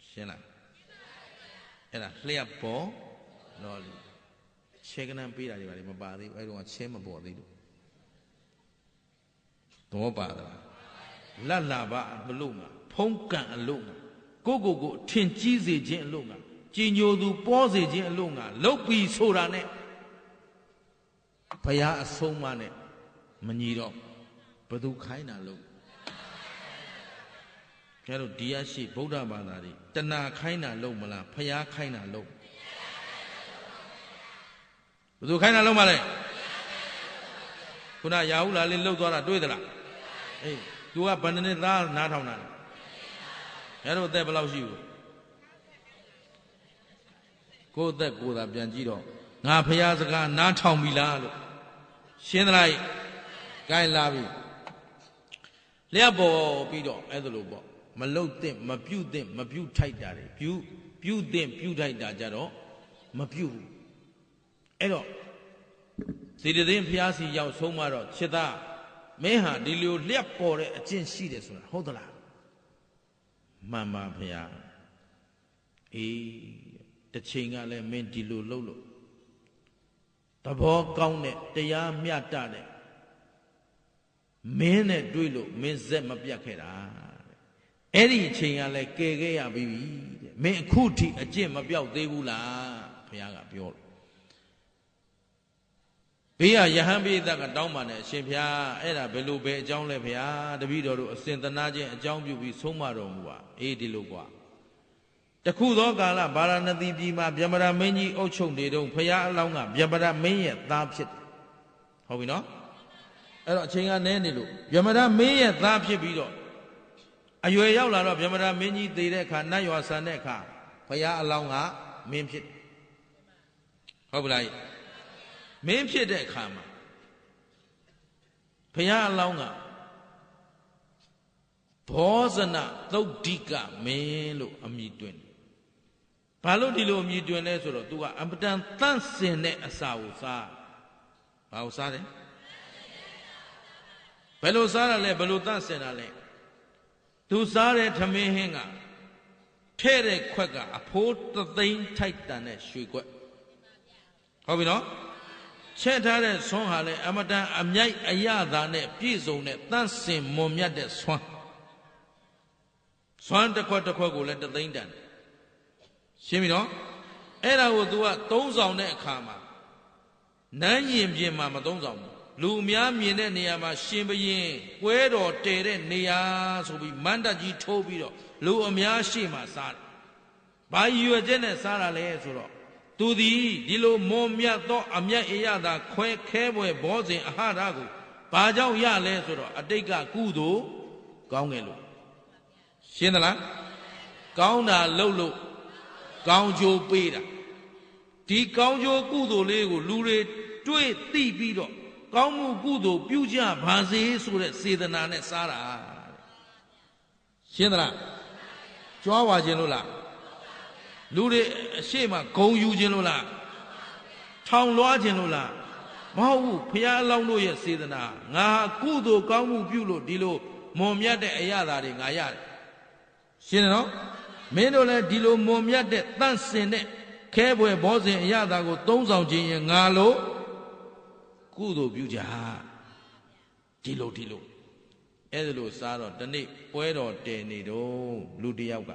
ရှင်းလားအဲ့ဒါလျှက်ပေါ်တော့ခြေကနံပေးတာတွေပါလေမပါသေးဘူးအဲ့တော့ချင်းမပေါ်သေးလို့တော့ပါသလားလတ်လာပါမလို့မှာဖုံးကန်အလို့မှာကိုထင်ကြီးစေခြင်းအလို့မှာကြည်ညိုသူပေါ်စေခြင်းအလို့မှာလုတ်ပြီးဆိုတာနဲ့ဘုရားအဆုံးမနဲ့မညီတော့ဘသူခိုင်းတာလို့ကျတော့ဒီရရှိဗုဒ္ဓဘာသာတွေတဏှာခိုင်းတာလို့မလားဘုရားခိုင်းတာလို့ဘသူခိုင်းတာလို့မလဲခုနရာဟုလာလေးလှုပ်သွားတာတွေ့သလားအေး तू ကဘယ်နှစ်သားနားထောင်တာလဲအဲ့တော့အသက်ဘယ်လောက်ရှိဘူးကိုယ်အသက်ကိုယ်သာပြန်ကြည့်တော့ငါဖះစကားနားထောင်ပြီလားလို့ရှင်းသလားကိုင်းလာပြီလျှက်ပေါ်ပြီးတော့အဲ့ဒါလို့ပေါ့မလုတ်သင့်မပြုတ်သင့်မပြုတ်ထိုက်တာတွေပြုတ်သင့်ပြုတ်ထိုက်တာကြတော့မပြုတ်ဘူးအဲ့တော့စေတသိက်ဖះစီရောက်ဆုံးမတော့ချစ်သားမင်းဟာဒီလိုလျှက်ပေါ်တဲ့အကျင့်ရှိတယ်ဆိုတာဟုတ်သလားမှန်ပါဗျာအေးတစ်ချိန်ကလည်းမင်းဒီလိုလုပ်လို့သဘောကောင်းတဲ့တရားမျှတတဲ့မင်းနဲ့တွေ့လို့မင်းဇက်မပြတ်ခဲ့တာအဲ့ဒီအချိန်ကလည်းကယ်ခဲ့ရပြီတဲ့မင်းအခုထိအကျင့်မပြောက်သေးဘူးလားဘုရားကပြောလို့ဘေးကယဟန်ပိဋကကတောင်းပါနဲ့အရှင်ဘုရားအဲ့ဒါဘယ်လိုပဲအကြောင်းလဲဘုရားတပည့်တော်တို့အစဉ်သနာခြင်းအကြောင်းပြုပြီးဆုံးမတော်မူပါအေးဒီလိုကွာတခုသောကာလဗာရာဏသီပြည်မှာဗျမရမင်းကြီးအုပ်ချုပ်နေတော့ဘုရားအလောင်းကဗျမရမင်းရဲ့သားဖြစ်တယ်ဟုတ်ပြီနော်အဲ့တော့အချိန်ကနည်းနေလို့ဗျမရမင်းရဲ့သားဖြစ်ပြီးတော့အရွယ်ရောက်လာတော့ဗျမရမင်းကြီးသေတဲ့အခါနတ်ရွာဆန်တဲ့အခါဘုရားအလောင်းကမင်းဖြစ်ဟုတ်ပလားမင်းဖြစ်တဲ့အခါမှာဘုရားအလောင်းကဘောဇနသုတ်ဓိကမင်းလို့အမည်တွင်ဘာလို့ဒီလိုအမည်တွင်လဲဆိုတော့ तू ကအမတန်တန့်စင်တဲ့အစာကိုစားဘာကိုစားတယ်ဘယ်လိုစားရလဲဘယ်လိုတန့်စင်တာလဲ तू စားတဲ့ထမင်းဟင်းကထဲ့တဲ့ခွက်ကအဖိုးသသိန်းထိုက်တန်တဲ့ရွှေခွက်ဟုတ်ပြီနော်ချက်ထားတဲ့ဆွမ်းဟာလည်းအမတန်အမြိုက်အရသာနဲ့ပြည့်စုံတဲ့တန့်စင်မွန်မြတ်တဲ့ဆွမ်းတစ်ခွက်ကိုလည်းတသိန်းတန်ရှင်းပြီနော်အဲ့ဒါကို तू ကသုံးဆောင်တဲ့အခါမှာနန်းရင်ပြင်မှာမသုံးဆောင်ဘူးလူများမြင်တဲ့နေရာမှာရှင်ဘရင်ပွဲတော်တည်တဲ့နေရာဆိုပြီးမန္တကြီးထိုးပြီးတော့လူအများရှိမှစားတယ်ဘာရည်ရွယ်ချက်နဲ့စားတာလဲဆိုတော့သူသည်ဒီလိုမွန်မြတ်သောအမြတ်အရသာခွဲခဲပွဲဘောဇင်အဟရကိုဘာကြောင့်ရလဲဆိုတော့အတိတ်ကကုသိုလ်ကောင်းငယ်လို့ရှင်းသလားကောင်းတာလုပ်လို့ကောင်းကျိုးပေးတာဒီကောင်းကျိုးကုသိုလ်လေးကိုလူတွေတွေ့သိပြီးတော့ကောင်းမှုကုသိုလ်ပြုကြပါစေဆိုတဲ့စေတနာနဲ့စားတာရှင်းသလားကြွားပါခြင်းလို့လားလူတွေအရှိမဂုံယူခြင်းလို့လားထောင်လွှားခြင်းလို့လားမဟုတ်ဘူးဘုရားအလောင်းတို့ရဲ့စေတနာငါကုသိုလ်ကောင်းမှုပြုလို့ဒီလိုမွန်မြတ်တဲ့အရာတွေငါရတယ်ရှင်းတယ်နော်မင်းတို့လည်းဒီလိုမွန်မြတ်တဲ့တန့်စင်တဲ့ခဲပွဲဘောဇင်အရာသာကိုသုံးဆောင်ခြင်းရင်ငါလို့ကုသိုလ်ပြုကြဒီလိုအဲ့ဒါလို့စားတော့ဒီနေ့ပွဲတော်တည်နေတော့လူတယောက်က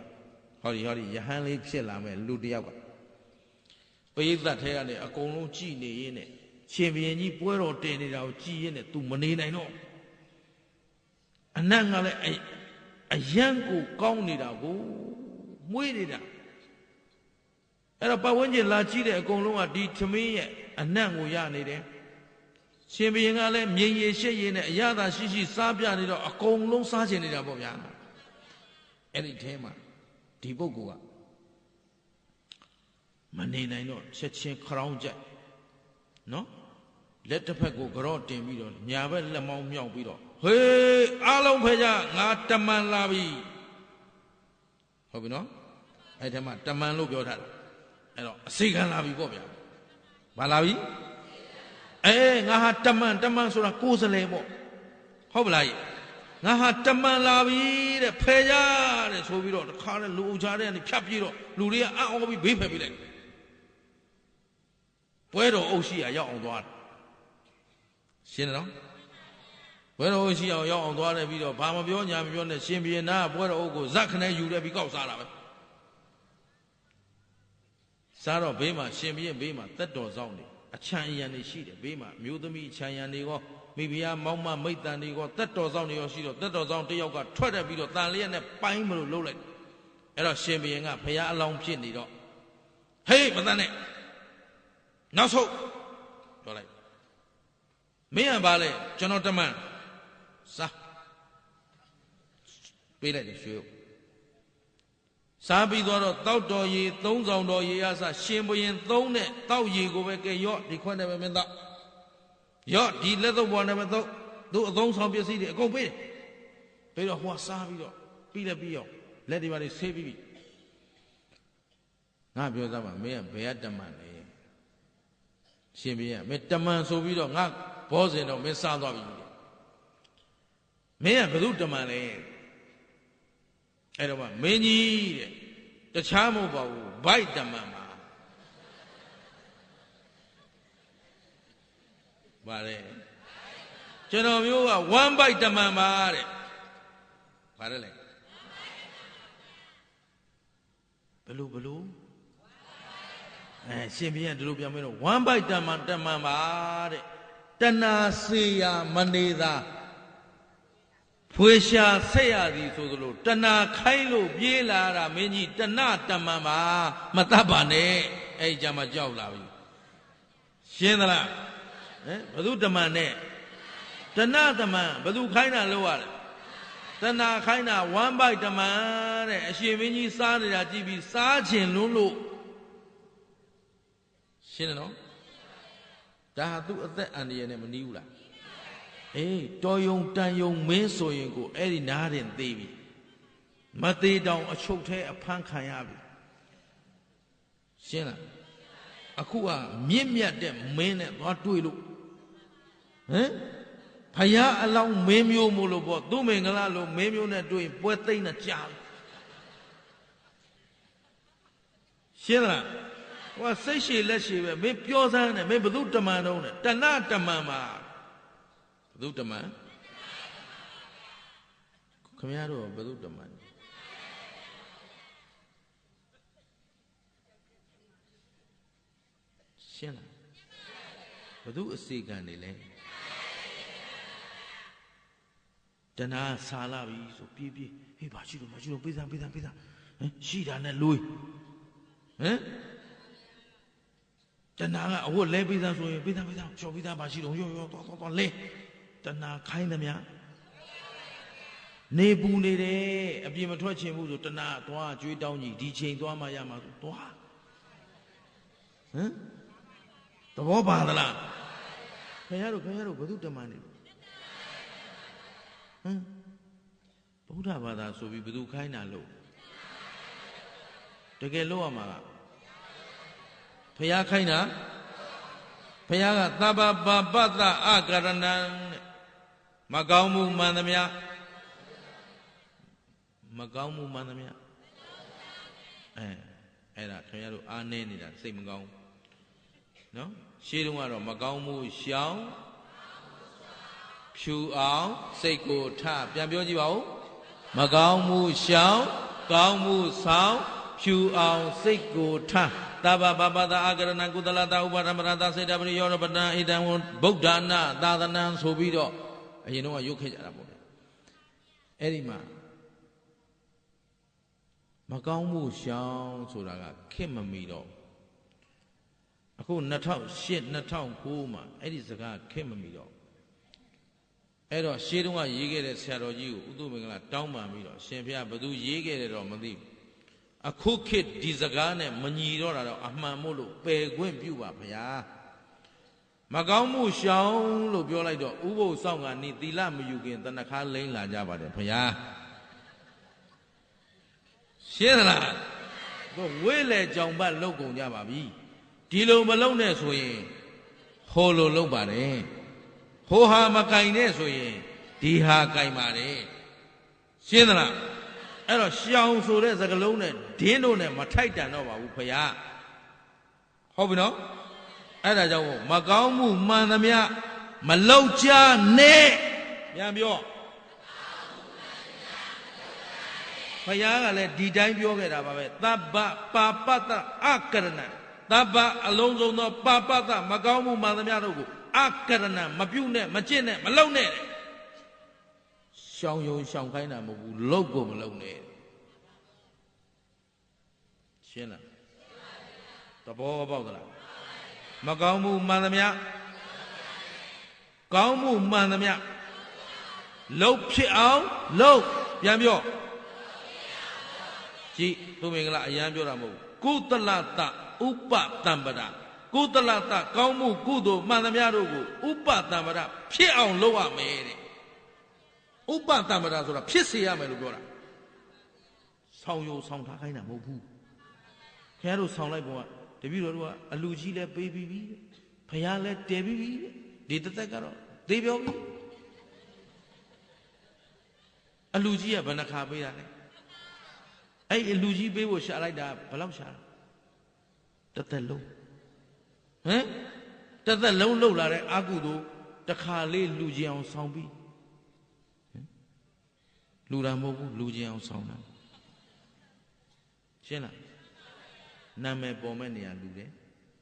ဟောဒီယဟန်လေးဖြစ်လာမဲ့လူတယောက်ကပရိသတ်ထဲကနေအကုန်လုံးကြည်နေရင်းနဲ့ရှင်ဘုရင်ကြီးပွဲတော်တည်နေတာကိုကြည်ရင်းနဲ့ तू မနေနိုင်တော့အနတ်ကလည်းအယံကိုကောင်းနေတာကိုမွေးနေတာအဲ့တော့ပတ်ဝန်းကျင်လာကြည့်တဲ့အကုန်လုံးကဒီသမင်းရဲ့အနတ်ကိုရနေတယ်ရှင်ဘုရင်ကလည်းမြင်ရရှက်ရနဲ့အရသာရှိစားပြနေတော့အကုန်လုံးစားချင်နေတာပေါ့ဗျာအဲ့ဒီထဲမှာဒီပုဂ္ဂိုလ်ကမနေနိုင်တော့ချက်ချင်းခရောင်းကြိုက်နော်လက်တစ်ဖက်ကိုကြော့တင်ပြီးတော့ညာဘက်လက်မောင်းမြောက်ပြီးတော့ဟေးအားလုံးဖဲကြငါတမန်လာပြီဟုတ်ပြီနော်အဲ့ထဲမှာတမန်လို့ပြောထားတယ်အဲ့တော့အစိခံလာပြီပေါ့ဗျာဘ ဘာလာပြီငါဟာတမန်ဆိုတာကိုယ်စလဲပေါ့ဟုတ်ပလားငါဟာတမန်လာပြီတဲ့ဖယ်ကြတဲ့ဆိုပြီးတော့တခါနဲ့လူအုပ်ချတဲ့ကနေဖြတ်ပြေးတော့လူတွေကအံ့ဩပြီးဘေးဖယ်ပြီးလိုက်ပွဲတော်အုပ်ရှိရရောက်အောင်သွားတယ်ရှင်းတယ်နော်ပွဲတော်အုပ်ရှိအောင်ရောက်အောင်သွားတယ်ပြီးတော့ဘာမပြောညာမပြောနဲ့ရှင်ဘုရင်နာပွဲတော်အုပ်ကိုဇက်ခနဲ့ယူတယ်ပြီးကောက်စားတာပဲစားတော့ဘေးမှာရှင်ဘုရင်ဘေးမှာတက်တော်ဆောင်နေအချမ်းအရံတွေရှိတယ်ဘေးမှာမျိုးသမီးအချမ်းအရံတွေကောမိဖုရားမောင်မမိတ်တန်တွေကောတက်တော်ဆောင်တွေရောရှိတော့တက်တော်ဆောင်တယောက်ကထွက်တယ်ပြီးတော့တန်လျက်နဲ့ပိုင်းမလို့လှုပ်လိုက်အဲ့တော့ရှင်ဘုရင်ကဘုရားအလောင်းဖြစ်နေတော့ဟေးမတန်နဲ့နောက်ဆုံးပြောလိုက်မင်းကဘာလဲကျွန်တော်တမန်စားပေးလိုက်တယ်ရွှေစားပြီးတော့တောက်တော်ရေသုံးဆောင်တော်ရေအစရှင်ဘုရင်သုံးတဲ့တောက်ရေကိုပဲကဲရော့ဒီခွက်နဲ့ပဲမင်းတော့ရော့ဒီလက်တော့ပေါ်နဲ့ပဲတော့သူအသုံးဆောင်ပစ္စည်းတွေအကုန်ပေးတယ်ပြီးတော့ဟိုစားပြီးတော့ပြီးလည်းပြီးအောင်လက်တွေပါတွေဆေးပြီးပြီငါပြောသားမှာမင်းကဘယ်ကတမန်လဲရှင်ဘုရင်မင်းတမန်ဆိုပြီးတော့ငါဘောဇင်တော့မင်းစားသွားပြီမင်းကဘယ်သူတမန်လဲအဲ့တော့မင်းကြီးတဲ့တခြားမဟုတ်ပါဘူးဘိုက်တမန်ပါဗါလဲကျွန်တော်မျိုးကဝမ်ဘိုက်တမန်ပါတဲ့ဗါတယ်လေဘလို့ရှင်ဘုရင်ဒီလိုပြောမယ်တော့ဝမ်ဘိုက်တမန်ပါတဲ့တဏှာစေရမနေသာဖွေရှာဆက်ရသည်ဆိုသလိုတဏှာခိုင်းလို့ပြေးလာတာမင်းကြီးတဏှာတမန်ပါမတတ်ပါနဲ့အဲ့ကြမှာကြောက်လာပြီရှင်းသလားဘယ်သူတမန်နဲ့တဏှာတမန်ဘယ်သူခိုင်းတာလို့ရလဲတဏှာခိုင်းတာဝမ်ဘိုက်တမန်တဲ့အရှင်မင်းကြီးစားနေတာကြည့်ပြီးစားချင်လွန်းလို့ရှင်းတယ်နော်ဒါဟာသူ့အသက်အန္တရာယ်နဲ့မနီးဘူးလားတော်ယုံတန်ယုံမင်းဆိုရင်ကိုအဲ့ဒီနားတင်သေးပြီမသေးတောင်အချုပ်ထဲအဖမ်းခံရပြီရှင်းလားအခုကမြင့်မြတ်တဲ့မင်းနဲ့သွားတွေ့လို့ဖယားအလောင်းမင်းမျိုးမို့လို့ပေါ့သူ့မင်္ဂလာလို့မင်းမျိုးနဲ့တွေ့ပွဲသိမ့်နဲ့ကြာရှင်းလားဟိုစိတ်ရှည်လက်ရှည်ပဲမင်းပြောစမ်းတယ်မင်းဘု து တမန်တော့နဲ့တဏတမန်ပါဘု து တမန်ခမရတော့ဘု து တမန်ရှင်းလားဘု து အစီကံနေလဲတဏှာဆာလာပြီဆိုပြေးဟေးဘာရှိလို့ပေးစမ်းရှိတာနဲ့လွေးတဏှာကအဝတ်လဲပေးစမ်းဆိုရင်ပေးစမ်းရှော့ပေးစမ်းဘာရှိတော့ရောသွားလဲတဏှာခိုင်းသမျှနေပူနေတယ်အပြင်မထွက်ချင်ဘူးဆိုတဏှာသွားကြွေးတောင်းကြီးဒီချိန်သွားမှရမှာဆိုသွားသဘောပါသလားခင်ဗျားတို့ဘု து တမန်နေဗုဒ္ဓဘာသာဆိုပြီးဘယ်သူခိုင်းတာလို့တကယ်လို့ရမှာကဖယားခိုင်းတာဖယားကသဗ္ဗပပတ္တအကရဏံမကောင်းမှုမှန်သမျှအဲ့ဒါခင်ဗျားတို့အားနည်းနေတာစိတ်မကောင်းနော်ရှင်းတုန်းကတော့မကောင်းမှုရှောင်ဖြူအောင်စိတ်ကိုထပြန်ပြောကြည့်ပါဦးမကောင်းမှုရှောင်ကောင်းမှုဆောင်ဖြူအောင်စိတ်ကိုထသဗ္ဗပပတ္တအာကရဏကုသလတာဥပါဒမရတစေတပရိယောပတံဣတံဗုဒ္ဓနာသာသနံဆိုပြီးတော့အရင်တော့ရုပ်ခဲ့ကြတာပေါ့အဲ့ဒီမှာမကောင်းမှုရှောင်ဆိုတာကခေတ်မမီတော့အခု2008 2009မှာအဲ့ဒီစကားခေတ်မမီတော့အဲ့တော့ရှေးတုန်းကရေးခဲ့တဲ့ဆရာတော်ကြီးကိုဥတုမင်္ဂလာတောင်းပန်ပြီးတော့ရှင်ဖေဘသူရေးခဲ့တယ်တော့မသိဘူးအခုခေတ်ဒီစကားနဲ့မညီတော့တာတော့အမှန်မို့လို့ပယ်ခွင့်ပြုပါဗျာမကောင်းမှုရှောင်လို့ပြောလိုက်တော့ဥပုသ်ဆောင်ကနေသီလမယူခင်တဏှာလိမ့်လာကြပါတယ်ဗျာရှင်းသလားတို့ဝိလေကြောင်ပတ်လောက်ကုန်ကြပါပြီ ဒီလိုမလုံးနဲ့ဆိုရင်ဟိုလိုလုံးပါတယ်ဟိုဟာမကင်နဲ့ဆိုရင်ဒီဟာကင်ပါတယ်ရှင်းသလားအဲ့တော့ရှောင်ဆိုတဲ့စကားလုံးနဲ့ဒင်းတို့နဲ့မထိုက်တန်တော့ပါဘူးဖရာဟုတ်ပြီနော်အဲ့ဒါကြောင့်မကောင်းမှုမှန်သမျှမလောက်ကြနဲ့ပြန်ပြောဖရာကလည်းဒီတိုင်းပြောခဲ့တာပါပဲသဗ္ဗပါပတ္တအကရဏသဗ္ဗအလုံးစုံသောပါပတ္တမကောင်းမှုမှန်သမျှတို့ကိုအကရဏမပြုတ်နဲ့မကျင့်နဲ့မလုံနဲ့ရှောင်ယုံရှောင်ခိုင်းတာမဟုတ်ဘူးလုံကိုမလုံနဲ့ရှင်းလားသဘောပေါက်သလားမကောင်းမှုမှန်သမျှကောင်းမှုမှန်သမျှလုံဖြစ်အောင်လုံပြန်ပြောကြည့်သူမင်္ဂလာအရန်ပြောတာမဟုတ်ကုသလတဥပတံပဒကုသလတကောင်းမှုကုသိုလ်မှန်သမျှတို့ကိုဥပတံပဒဖြစ်အောင်လုပ်ရမယ်တဲ့ဥပတံပဒဆိုတာဖြစ်စေရမယ်လို့ပြောတာဆောင်းယုံဆောင်းထားခိုင်းတာမဟုတ်ဘူးခင်ဗျားတို့ဆောင်းလိုက်ပုံကတပည့်တော်တို့ကအလူကြီးလဲပေးပြီးပြီဖယားလဲတည်ပြီးပြီဒီတသက်ကတော့သေပြောပြီအလူကြီးကဘယ်နှခါပေးတာလဲအဲ့အလူကြီးပေးဖို့ရှာလိုက်တာဘယ်လောက်ရှာတသက်လုံးဟမ်တသက်လုံးလှုပ်လာတဲ့အကုသို့တခါလေးလူကြီးအောင်ဆောင်းပြီးလူတာမဟုတ်ဘူးလူကြီးအောင်ဆောင်းတာရှင်းလားနာမည်ပေါ်မဲ့နေရာလူတယ်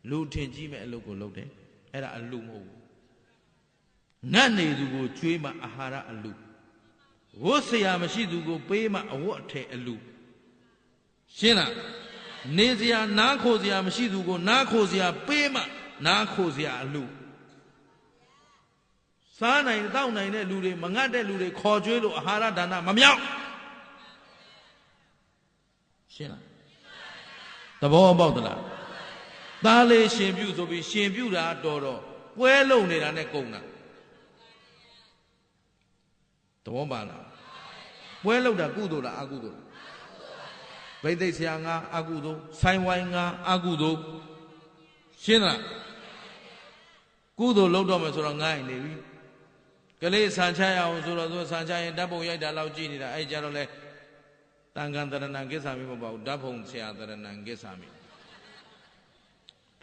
လူထင်ကြီးမဲ့အလုပ်ကိုလုပ်တယ်အဲ့ဒါအလူမဟုတ်ဘူးငတ်နေသူကိုကျွေးမှအာဟာရအလူဝတ်ဆရာမရှိသူကိုပေးမှအဝတ်အထည်အလူရှင်းလားနေစရာနားခိုစရာမရှိသူကိုနားခိုစရာပေးမှနားခိုစရာအလူစားနိုင်တောက်နိုင်တဲ့လူတွေမငတ်တဲ့လူတွေခေါ်ကျွေးလို့အာဟာရဒါနမမြောက်ရှင်းလားသဘောပေါက်သလားသားလေးရှင်ပြုဆိုပြီးရှင်ပြုတာတော်တော်ပွဲလုံနေတာနဲ့ကုန်တာသဘောပါလားပွဲလုံတာကုသိုလ်လားအကုသိုလ်လားဗိသိက်ဆရာငါအကုသိုလ်ဆိုင်ဝိုင်းငါအကုသိုလ်ရှင်းလားကုသိုလ်လုပ်တော့မယ်ဆိုတော့ငါ့ရင်နေပြီကလေးဆန်ချရအောင်ဆိုတော့သူဆန်ချရင်ဓာတ်ပုံရိုက်တာလောက်ကြည့်နေတာအဲ့ကြတော့လေတန်ခမ်းတရဏံကိစ္ဆာမိမပေါ့ဓာတ်ပုံဆရာတရဏံကိစ္ဆာမိ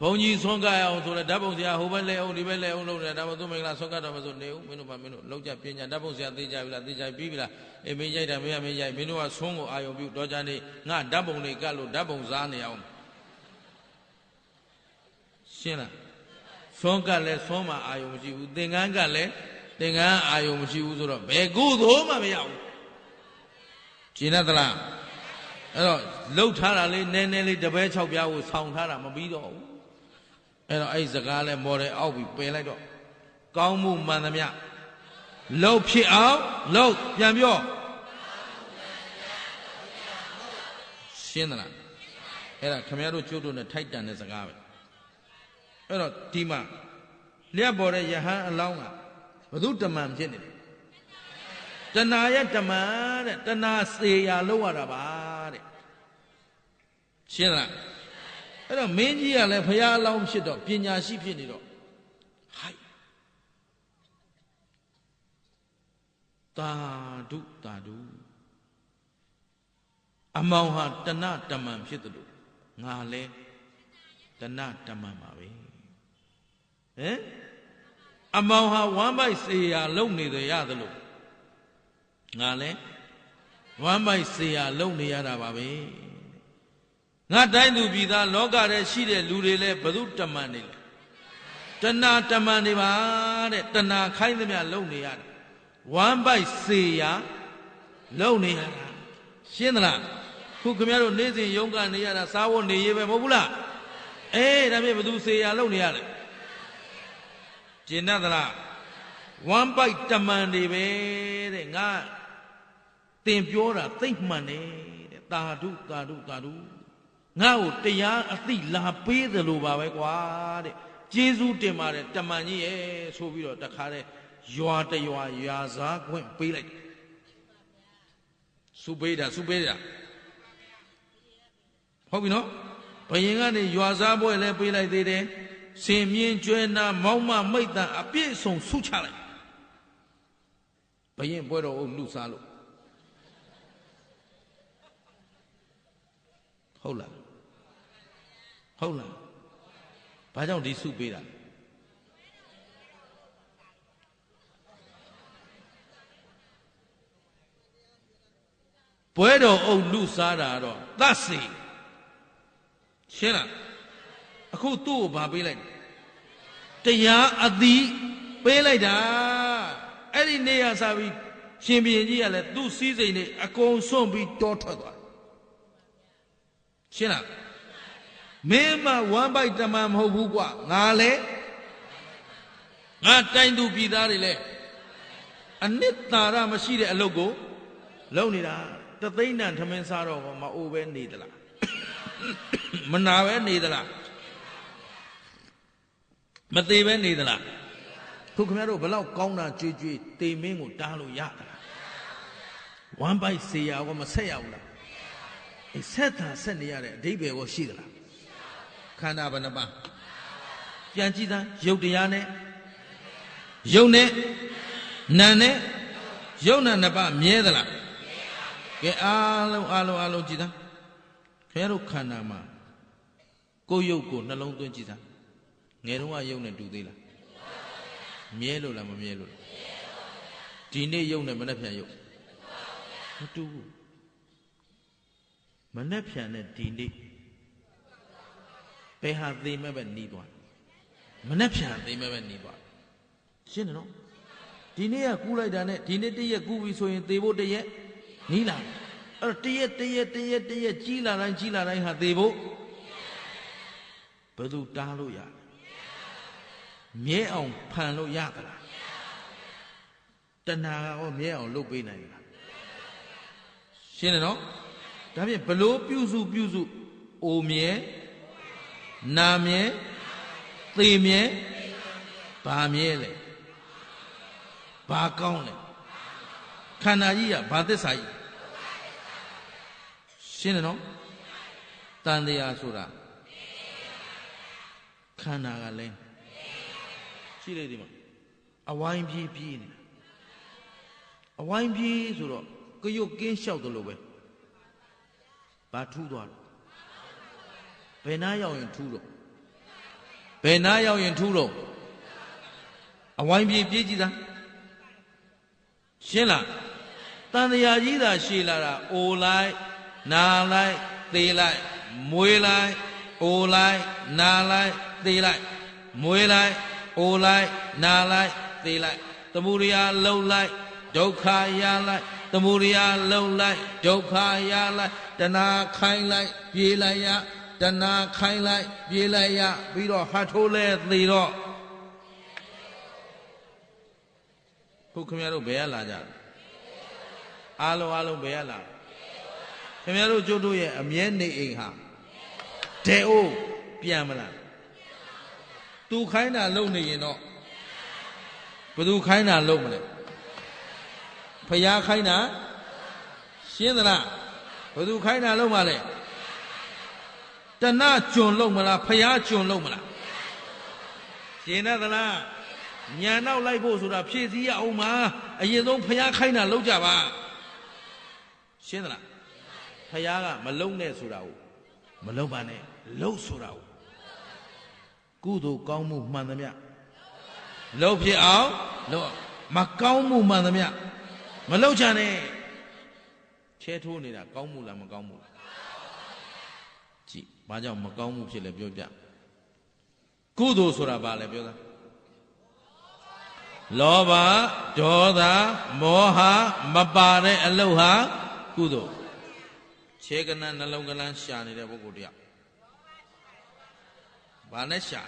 ဘုံကြီးဆွမ်းကရအောင်ဆိုတော့ဓာတ်ပုံဆရာဟိုဘက်လဲအောင်ဒီဘက်လဲအောင်လုပ်နေတာဒါမှသူမင်္ဂလာဆွမ်းကတော်မဆိုနေဦးမင်းတို့လောက်ကြပညာဓာတ်ပုံဆရာသိကြပြီလားသိကြပြီးပြီလားအေးမင်းရိုက်တာမင်းရိုက်မင်းတို့ကဆွမ်းကိုအာယုံပြုတော့ကြနေငါဓာတ်ပုံတွေကလို့ဓာတ်ပုံစားနေအောင်ရှင်းလားဆွမ်းကလည်းဆွမ်းမှာအာယုံမရှိဘူးသင်္ကန်းကလည်းသင်္ကန်းအာယုံမရှိဘူးဆိုတော့ဘယ်ကုသိုလ်မှမရဘူးရှင်းသလားအဲ့တော့လှုပ်ထားတာလေးနည်းနည်းလေးတပည့်6ပြားကိုဆောင်းထားတာမပြီးတော့ဘူးအဲ့တော့အဲ့စကားလဲမော်ဒယ်အောက်ပြီးပယ်လိုက်တော့ကောင်းမှုမှန်သမျှလှုပ်ဖြစ်အောင်လှုပ်ပြန်ပြောရှင်းသလားအဲ့ဒါခင်ဗျားတို့ကျုပ်တို့နဲ့ထိုက်တန်တဲ့စကားပဲအဲ့တော့ဒီမှာလျှက်ပေါ်တဲ့ယဟန်အလောင်းကဘု து တမန်ဖြစ်နေတယ်တဏှာရဲ့တမန်တဲ့တဏှာစေရာလောက်ရတာပါတဲ့ရှင်းလားအဲ့တော့မင်းကြီးကလည်းဘုရားအလောင်းဖြစ်တော့ပညာရှိဖြစ်နေတော့ဟိုက်တာဓုတာဓုအမောင်ဟာတဏှတမန်ဖြစ်တယ်လို့ငါလဲတဏှတမန်ပါပဲဟင်အမောင်ဟာဝမ်းပိုက်စေရာလုံနေတယ်ရတယ်လို့ငါလဲဝမ်းပိုက်စေရာလုံနေရတာပါပဲငါတိုင်းသူပြည်သားလောကထဲရှိတဲ့လူတွေလဲဘု து တမန်နေလဲတဏှာတမန်နေပါတဲ့တဏှာခိုင်းသမျှလုံနေရတယ်ဝမ်းပိုက်စေရာလုံနေရတာရှင်းသလားခုခင်ဗျားတို့နေ့စဉ်ရုန်းကနေရတာစားဖို့နေရေးပဲမဟုတ်ဘူးလားအေးဒါဖြင့်ဘု து စေရာလုံနေရလဲကျင်တတ်သလားဝမ်းပိုက်တမန်တွေပဲတဲ့ငါသင်ပြောတာသိမ့်မှန်တယ်တဲ့သာဓုသာဓုသာဓုငါ့ကိုတရားအသိလာပေးတယ်လို့ပါပဲကွာတဲ့ကျေးဇူးတင်ပါတယ်တမန်ကြီးရဲ့ဆိုပြီးတော့တခါတဲ့ရွာတရွာရာစားခွင့်ပေးလိုက်စုပေးတာဟုတ်ပြီနော် ဘယင်ကနေရွာစားပွဲလဲပေးလိုက်သေးတယ်စင်မြင့်ကျွဲနာမောင်းမမိတ်တန်အပြည့်စုံဆုချလိုက်ဘယင်ပွဲတော်အုပ်လူစားလို့ဟုတ်လားဟုတ်လားဘာကြောင့်ဒီဆုပေးတာပွဲတော်အုပ်လူစားတာတော့သတ်စီရှင်းလားအခုသူ့ကိုဘာပေးလိုက်တရားအသီးပေးလိုက်တာအဲ့ဒီနေရာစားပြီးရှင်ဘုရင်ကြီးကလည်းသူ့စည်းစိမ်တွေအကုန်စွန့်ပြီးတောထွက်သွားရှင်းလားမင်းမဝမ်းပိုက်တမန်မဟုတ်ဘူးကွာငါလေငါတိုင်းသူပြည်သားတွေလဲအနှစ်သာရမရှိတဲ့အလုပ်ကိုလုပ်နေတာတသိန်းတန်ထမင်းစားတော့မအိုးပဲနေသလားမနာပဲနေသလားမသေးပဲနေသလားခုခင်ဗျားတို့ဘလောက်ကောင်းတာကြွေကြွေတေမင်းကိုတားလို့ရသလားဝမ်းပိုက်စေရကောမဆက်ရဘူးလားအဆက်သာဆက်နေရတဲ့အဓိပ္ပာယ်ကိုရှိသလားခန္ဓာဘယ်နှပါးပြန်ကြည့်သားရုပ်တရားနဲ့ရုပ်နဲ့နာနဲ့ရုပ်နာနှစ်ပါးမြဲသလားကဲအားလုံးကြည့်သားခင်ဗျားတို့ခန္ဓာမှာကိုယ်ရုပ်ကိုနှလုံးသွင်းကြည့်သားငယ်တုန်းကရုပ်နဲ့တူသေးလားမြဲလို့လားမမြဲလို့လားဒီနေ့ရုပ်နဲ့မနှက်ပြန်ရုပ်မတူဘူးမနှက်ပြန်နဲ့ဒီနေ့ဘယ်ဟာသိမဲ့ပဲหนีသွားမနှက်ပြန်သိမဲ့ပဲหนีသွားရှင်းတယ်နော်ဒီနေ့ကကူးလိုက်တာနဲ့ဒီနေ့တရက်ကူးပြီဆိုရင်သေဖို့တရက်หนีလာအဲ့တော့တရက်ကြီးလာတိုင်းဟာသေဖို့ဘယ်သူတားလို့ရမြဲအောင်ဖန်လို့ရသလားတဏှာကမြဲအောင်လုပ်ပေးနိုင်လားရှင်းတယ်နော်ဒါဖြင့်ဘလို့ပြုစုအိုမြဲနာမြဲသေမြဲဘာမြဲလဲဘာကောင်းလဲခန္ဓာကြီးကဘာသစ္စာကြီးရှင်းတယ်နော်တန်တရားဆိုတာခန္ဓာကလည်းရှိလေဒီမှာအဝိုင်းပြေးနေအဝိုင်းပြေးဆိုတော့ကရုတ်ကင်းလျှောက်တယ်လို့ပဲဘာထူးသွားလို့ဘယ်နာရောက်ရင်ထူးတော့ဘယ်နာရောက်ရင်ထူးတော့အဝိုင်းပြေးကြည့်သားရှင်းလားတန်တရားကြီးသာရှည်လာတာအိုလိုက်နာလိုက်သေလိုက်မွေးလိုက်အိုလိုက်နာလိုက်သေလိုက်မွေးလိုက်အိုလိုက်နာလိုက်သေလိုက်သမုဒိယလုံလိုက်ဒုက္ခရလိုက်သမုဒိယလုံလိုက်ဒုက္ခရလိုက်တဏှာခိုင်းလိုက်ပြေးလိုက်ရတဏှာခိုင်းလိုက်ပြေးလိုက်ရပြီးတော့ဟတ်ထိုးလဲသေတော့ခုခင်ဗျားတို့ဘယ်ရလာကြအားလုံးဘယ်ရလာခင်ဗျားတို့ကျုပ်တို့ရဲ့အမြဲနေအိမ်ဟာတဲအိုးပြန်မလားသူခိုင်းတာလုံနေရင်တော့ဘယ်သူခိုင်းတာလုံမလဲဖယားခိုင်းတာရှင်းသလားဘယ်သူခိုင်းတာလုံမလဲတဏှကျွန်လုံမလားဖယားကျွန်လုံမလားရှင်းသလားညာနောက်လိုက်ဖို့ဆိုတာဖြည့်စည်းရအောင်မှာအရင်ဆုံးဖယားခိုင်းတာလုံကြပါရှင်းသလားဖယားကမလုံနဲ့ဆိုတာကိုမလုံပါနဲ့လုံဆိုတာကိုကုသိုလ်ကောင်းမှုမှန်သမျှလုပ်ဖြစ်အောင်လုပ်မကောင်းမှုမှန်သမျှမလုပ်ချင်နဲ့ချဲထိုးနေတာကောင်းမှုလားမကောင်းမှုလားကြည့်ဘာကြောင့်မကောင်းမှုဖြစ်လဲပြောပြကုသိုလ်ဆိုတာဘာလဲပြောသားလောဘဒေါသမောဟမပါတဲ့အလုပ်ဟာကုသိုလ်ခြေကနနှလုံးကလန်းရှာနေတဲ့ပုဂ္ဂိုလ်တယောက်ဘာနဲ့ရှာ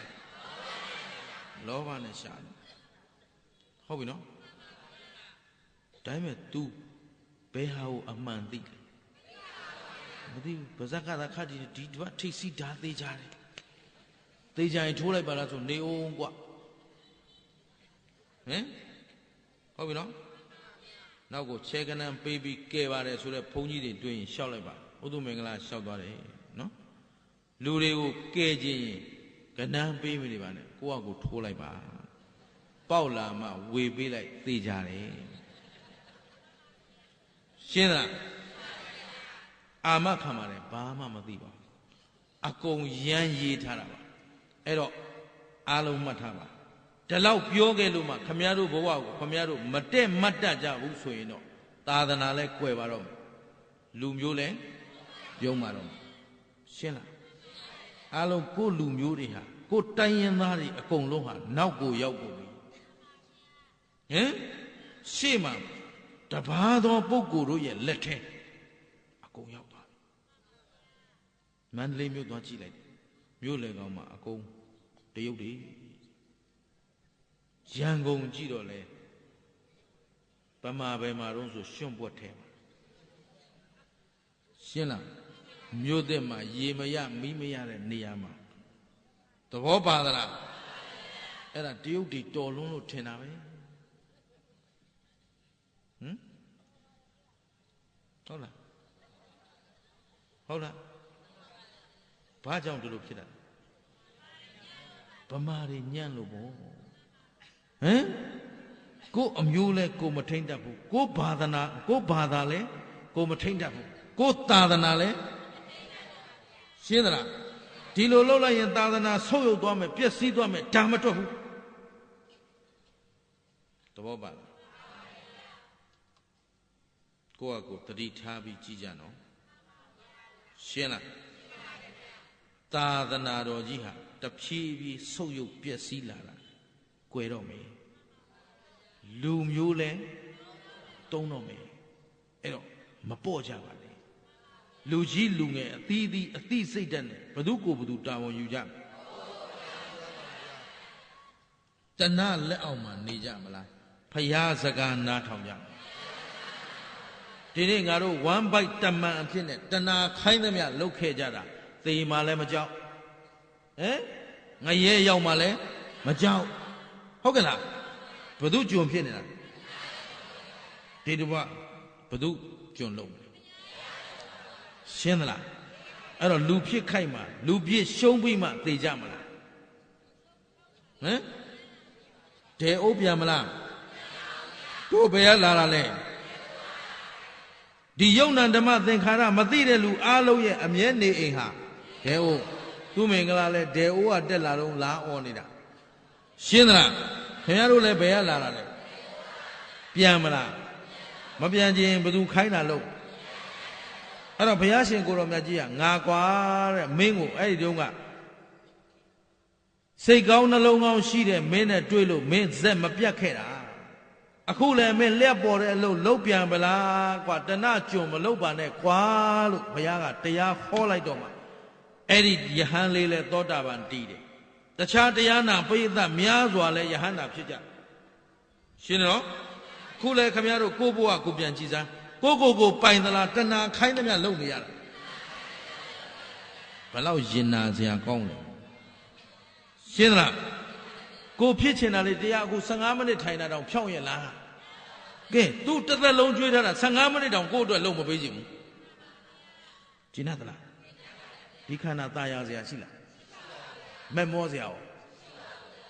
လောဘနဲ့ရှာဟုတ်ပြီနော်ဒါပေမဲ့ तू ဘယ်ဟာကိုအမှန်သိလဲမသိဘူးဗဇက်ကသာခတ်ဒီဘက်ထိတ်စီဓာသေးကြတယ်သေချာရင်ထိုးလိုက်ပါလားဆိုနေအောင်ကွာဟင်ဟုတ်ပြီနော်နောက်ကိုခြေကနန်းပေးပြီးကဲပါတယ်ဆိုတော့ဘုန်းကြီးတွေတွေ့ရင်ရှောက်လိုက်ပါဥဒုမင်္ဂလာရှောက်သွားတယ်နော် လူတွေကိုကဲခြင်းကဏန်းပေးမိနေပါနဲ့ကိုယ့်အကူထိုးလိုက်ပါပေါက်လာမှဝေပေးလိုက်သေကြတယ်ရှင်းလားအာမခံပါတယ်ဘာမှမသိပါဘူးအကုန်ရမ်းရေးထားတာပါအဲ့တော့အားလုံးမှတ်ထားပါဒီလောက်ပြောခဲ့လို့မှခမည်းတော်ဘဝကိုခမည်းတော်မတက်မတ်တတ်ကြဘူးဆိုရင်တော့သာသနာလဲကွယ်ပါတော့လူမျိုးလဲပြုံးပါတော့ရှင်းလားအားလုံးကိုလူမျိုးတွေဟာကိုတိုင်းရင်းသားတွေအကုန်လုံးဟာနောက်ကိုရောက်ကုန်ပြီဟင်ရှေ့မှာတပါးသောပုဂ္ဂိုလ်တို့ရဲ့လက်ထဲအကုန်ရောက်သွားပြီမန္တလေးမြို့သွားကြည့်လိုက်မြို့လေကောင်မှာအကုန်တရုတ်တွေရန်ကုန်ကြည့်တော့လေဗမာဘယ်မှာတော့ဆိုရွှွန့်ပွက်ထဲမှာရှင်းလားမြို့သစ်မှာရေမရမီးမရတဲ့နေရာမှာသဘောပါသလားအဲ့ဒါတရုတ်တွေတော်လွန်းလို့ထင်တာပဲဟုတ်လားဟုတ်လားဘာကြောင့်ဒီလိုဖြစ်တာဗမာတွေညံ့လို့ပေါ့ဟမ်ကိုအမျိုးလဲကိုမထိမ့်တတ်ဘူးကိုဘာသာလဲကိုမထိမ့်တတ်ဘူးကိုသာသနာလဲရှင်းသလားဒီလိုလုပ်လိုက်ရင်သာသနာဆုတ်ယုတ်သွားမယ်ပျက်စီးသွားမယ်ဒါမတွက်ဘူးသဘောပါလားကိုယ့်အကိုတတိထားပြီးကြည်ကြနော်ရှင်းလားသာသနာတော်ကြီးဟာတဖြည်းဖြည်းဆုတ်ယုတ်ပျက်စီးလာတာကွယ်တော့မယ်လူမျိုးလဲတုံးတော့မယ်အဲ့တော့မပေါ့ကြပါနဲ့လူကြီးလူငယ်အသီးသီးအသိစိတ်ဓာတ်နဲ့ဘသူကိုဘသူတာဝန်ယူကြတဏှလက်အောက်မှာနေကြမလားဖရာစကားနားထောင်ကြဒီနေ့ငါတို့ one bite တမန်အဖြစ်နဲ့တဏှခိုင်းသမျှလုတ်ခဲ့ကြတာသေမှလည်းမကြောက်ဟမ်ငရဲရောက်မှလည်းမကြောက်ဟုတ်ကဲ့လားဘသူကြုံဖြစ်နေတာဒီတပတ်ဘသူကြုံလုံးရှင်းသလားအဲ့တော့လူဖြစ်ခိုက်မှလူပြည့်ရှုံးပြီးမှသေကြမလားဟမ်ဒေအိုးပြန်မလားကိုဘယ်ရလာတာလဲဒီယုံနံဓမ္မသင်္ခါရမသိတဲ့လူအားလုံးရဲ့အမြဲနေအိမ်ဟာဒေအိုးသူမင်္ဂလာလဲဒေအိုးကတက်လာတော့လာអော်နေတာရှင်းသလားခင်ဗျားတို့လည်းဘယ်ရလာတာလဲပြန်မလားမပြန်ခြင်းဘယ်သူခိုင်းတာလို့အဲ့တော့ဘုရားရှင်ကိုတော်မြတ်ကြီးကငါကွာတဲ့မင်းကိုအဲ့ဒီတုန်းကစိတ်ကောင်းနှလုံးကောင်းရှိတဲ့မင်းနဲ့တွေ့လို့မင်းဇက်မပြတ်ခဲ့တာအခုလည်းမင်းလျက်ပေါ်တဲ့အလုပ်လုပ်ပြန်ပလားကွာတဏှကြုံမလုပ်ပါနဲ့ကွာလို့ဘုရားကတရားဟောလိုက်တော့မှအဲ့ဒီယဟန်လေးလဲသောတာပန်တည်တယ်တခြားတရားနာပိဋကများစွာလဲယဟန်နာဖြစ်ကြရှင်းနော်ခုလဲခမရတို့ကိုဘဝကိုပြန်ကြည်စမ်းကိုပိုင်သလားတဏှခိုင်းသမျှလုပ်နေရတာဘယ်လောက်ရင်နာစရာကောင်းလဲရှင်းသလားကိုဖြစ်ချင်တာလေတရားအခု15မိနစ်ထိုင်တာတောင်ဖြောင်းရလားကဲသူတစ်သက်လုံးကြွေးထားတာ15မိနစ်တောင်ကိုယ့်အတွက်လုံးမပေးချင်ဘူးကျင်နာသလားဒီခန္ဓာตายရစရာရှိလားမက်မောစရာရော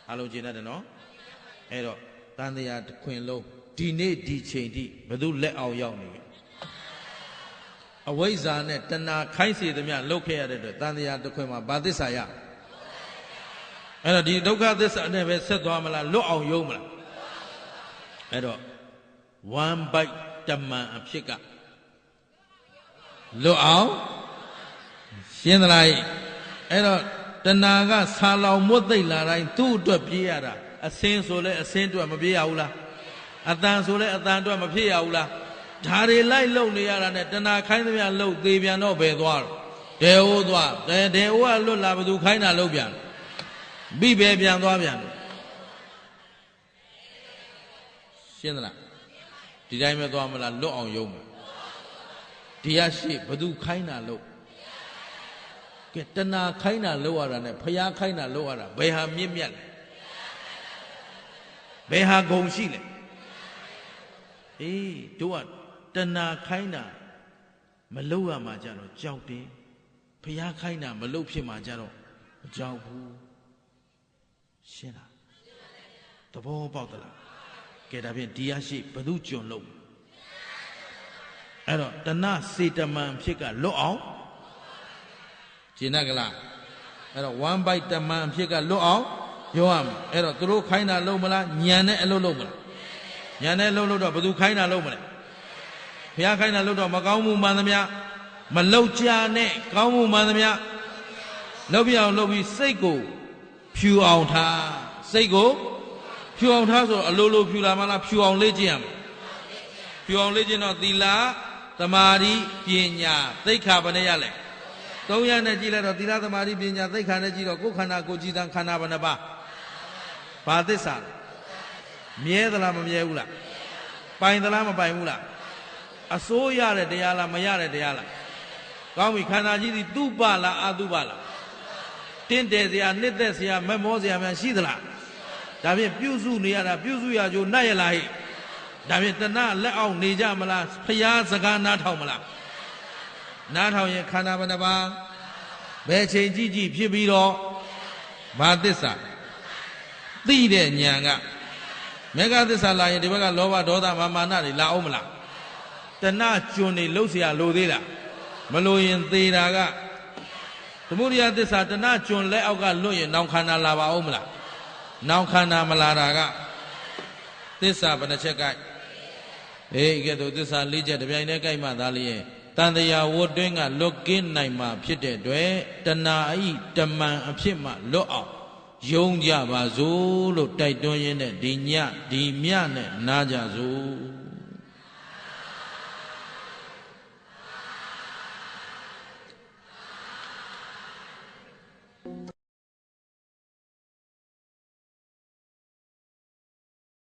အားလုံးကျင်တတ်တယ်နော်အဲ့တော့တန်တရားတစ်ခွင်လုံးဒီနေ့ဒီချိန်ထိဘယ်သူလက်အောင်ရောက်နေလဲအဝိဇ္ဇာနဲ့တဏှာခိုင်းစေသမျှလုတ်ခဲ့ရတဲ့အတွက်တန်တရားတစ်ခွင်မှာဘာသစ္စာရအဲ့တော့ဒီဒုက္ခသစ္စာနဲ့ပဲဆက်သွားမလားလွတ်အောင်ယုံမလားအဲ့တော့ one bite တမန်အဖြစ်ကလွတ်အောင်ရှင်းသလားအဲ့တော့တဏှာကဆာလောင်မွတ်သိမ့်လာတိုင်းသူ့အတွက်ပြေးရတာအစင်းဆိုလဲအစင်းအတွက်မပြေးရဘူးလားအတန်ဆိုလဲအတန်အတွက်မဖြစ်ရဘူးလားဓာတွေလိုက်လုံနေရတာနဲ့တဏှာခိုင်းသမျှလုံသေးပြန်တော့ဘယ်သွားတော့ဒေဟိုးသွားဒေဟိုးကလွတ်လာဘသူခိုင်းတာလုံပြန်မိပဲပြန်သွားပြန်တယ်ရှင်းသလားဒီတိုင်းပဲသွားမလားလွတ်အောင်ယုံမလားဒီရရှိဘသူခိုင်းတာလုံကဲတဏှာခိုင်းတာလုံရတာနဲ့ဖျားခိုင်းတာလုံရတာဘယ်ဟာမြင့်မြတ်လဲဘယ်ဟာဂုံရှိလဲအေးတို့ကတဏှာခိုင်းတာမလုပ်ရမှာကြတော့ကြောက်တယ်ဖ ဖျားခိုင်းတာမလုပ်ဖြစ်မှာကြတော့မကြောက်ဘူးရှင်းလားသဘောပေါက်သလားကဲဒါဖြင့်ဒီရရှိဘသူကျွန်းလို့အဲ့တော့တဏစေတမန်ဖြစ်ကလွတ်အောင်ကျင်တတ်ကလားအဲ့တော့ one bite တမန်ဖြစ်ကလွတ်အောင်ပြောရမယ်အဲ့တော့သူတို့ခိုင်းတာလုံးမလားညံနဲ့အလုပ်လုပ်မလားညံနဲ့လုပ်တော့ဘသူခိုင်းတာလုပ်မလဲဘုရားခိုင်းတာလုပ်တော့မကောင်းမှုမှန်သမျှမလောက်ကြနဲ့ကောင်းမှုမှန်သမျှလုပ်ပြအောင်လုပ်ပြီးစိတ်ကိုဖြူအောင်ထားစိတ်ကိုဖြူအောင်ထားဆိုအလိုလိုဖြူလာမှလားဖြူအောင်လေ့ကျင့်ရမယ်ဖြူအောင်လေ့ကျင့်တော့သီလသမာဓိပညာသိက္ခာဘယ်နဲ့ရလဲ3ရက်နဲ့ကြည့်လိုက်တော့သီလသမာဓိပညာသိက္ခာနဲ့ကြည့်တော့ကိုယ်ခန္ဓာကိုယ်ကြည်တံခန္ဓာဘယ်နှပါဘာသစ္စာမြဲသလားမမြဲဘူးလားပိုင်သလားမပိုင်ဘူးလားအစိုးရတဲ့တရားလားမရတဲ့တရားလားကောင်းပြီခန္ဓာကြီးသည်သူပလားအတုပလားတင့်တယ်စရာနှစ်သက်စရာမက်မောစရာများရှိသလားဒါဖြင့်ပြုစုနေရတာပြုစုရကြိုးနှက်ရလားဟိဒါဖြင့်တဏှလက်အောက်နေကြမလားဖျားစကားနားထောင်မလားနားထောင်ရင်ခန္ဓာဘယ်နှပါဘယ်ချိန်ကြည့်ကြည့်ဖြစ်ပြီးတော့ဘာသစ္စာသိတဲ့ဉာဏ်ကမေဃသစ္စာလာရင်ဒီဘက်ကလောဘဒေါသမာနတွေလာအောင်မလားတဏှကျွန်းနေလှုပ်เสียလိုသေးလားမလိုရင်သေးတာကသမုဒိယသစ္စာတဏှကျွန်းလက်အောက်ကလွတ်ရင်နောင်ခန္ဓာလာပါအောင်မလားနောင်ခန္ဓာမလာတာကသစ္စာဘယ်နှချက်ကဲကဲ့သို့သစ္စာ၄ချက်တပြိုင်တည်းကြိုက်မှသာလျင်တန်တရားဝတ်တွင်းကလွတ်ကင်းနိုင်မှာဖြစ်တဲ့အတွက်တဏှာဤတမန်အဖြစ်မှလွတ်အောင်ယုံကြပါစို့လို့တိုက်တွန်းရင်းနဲ့ဒီညဒီမြနဲ့နားကြစို့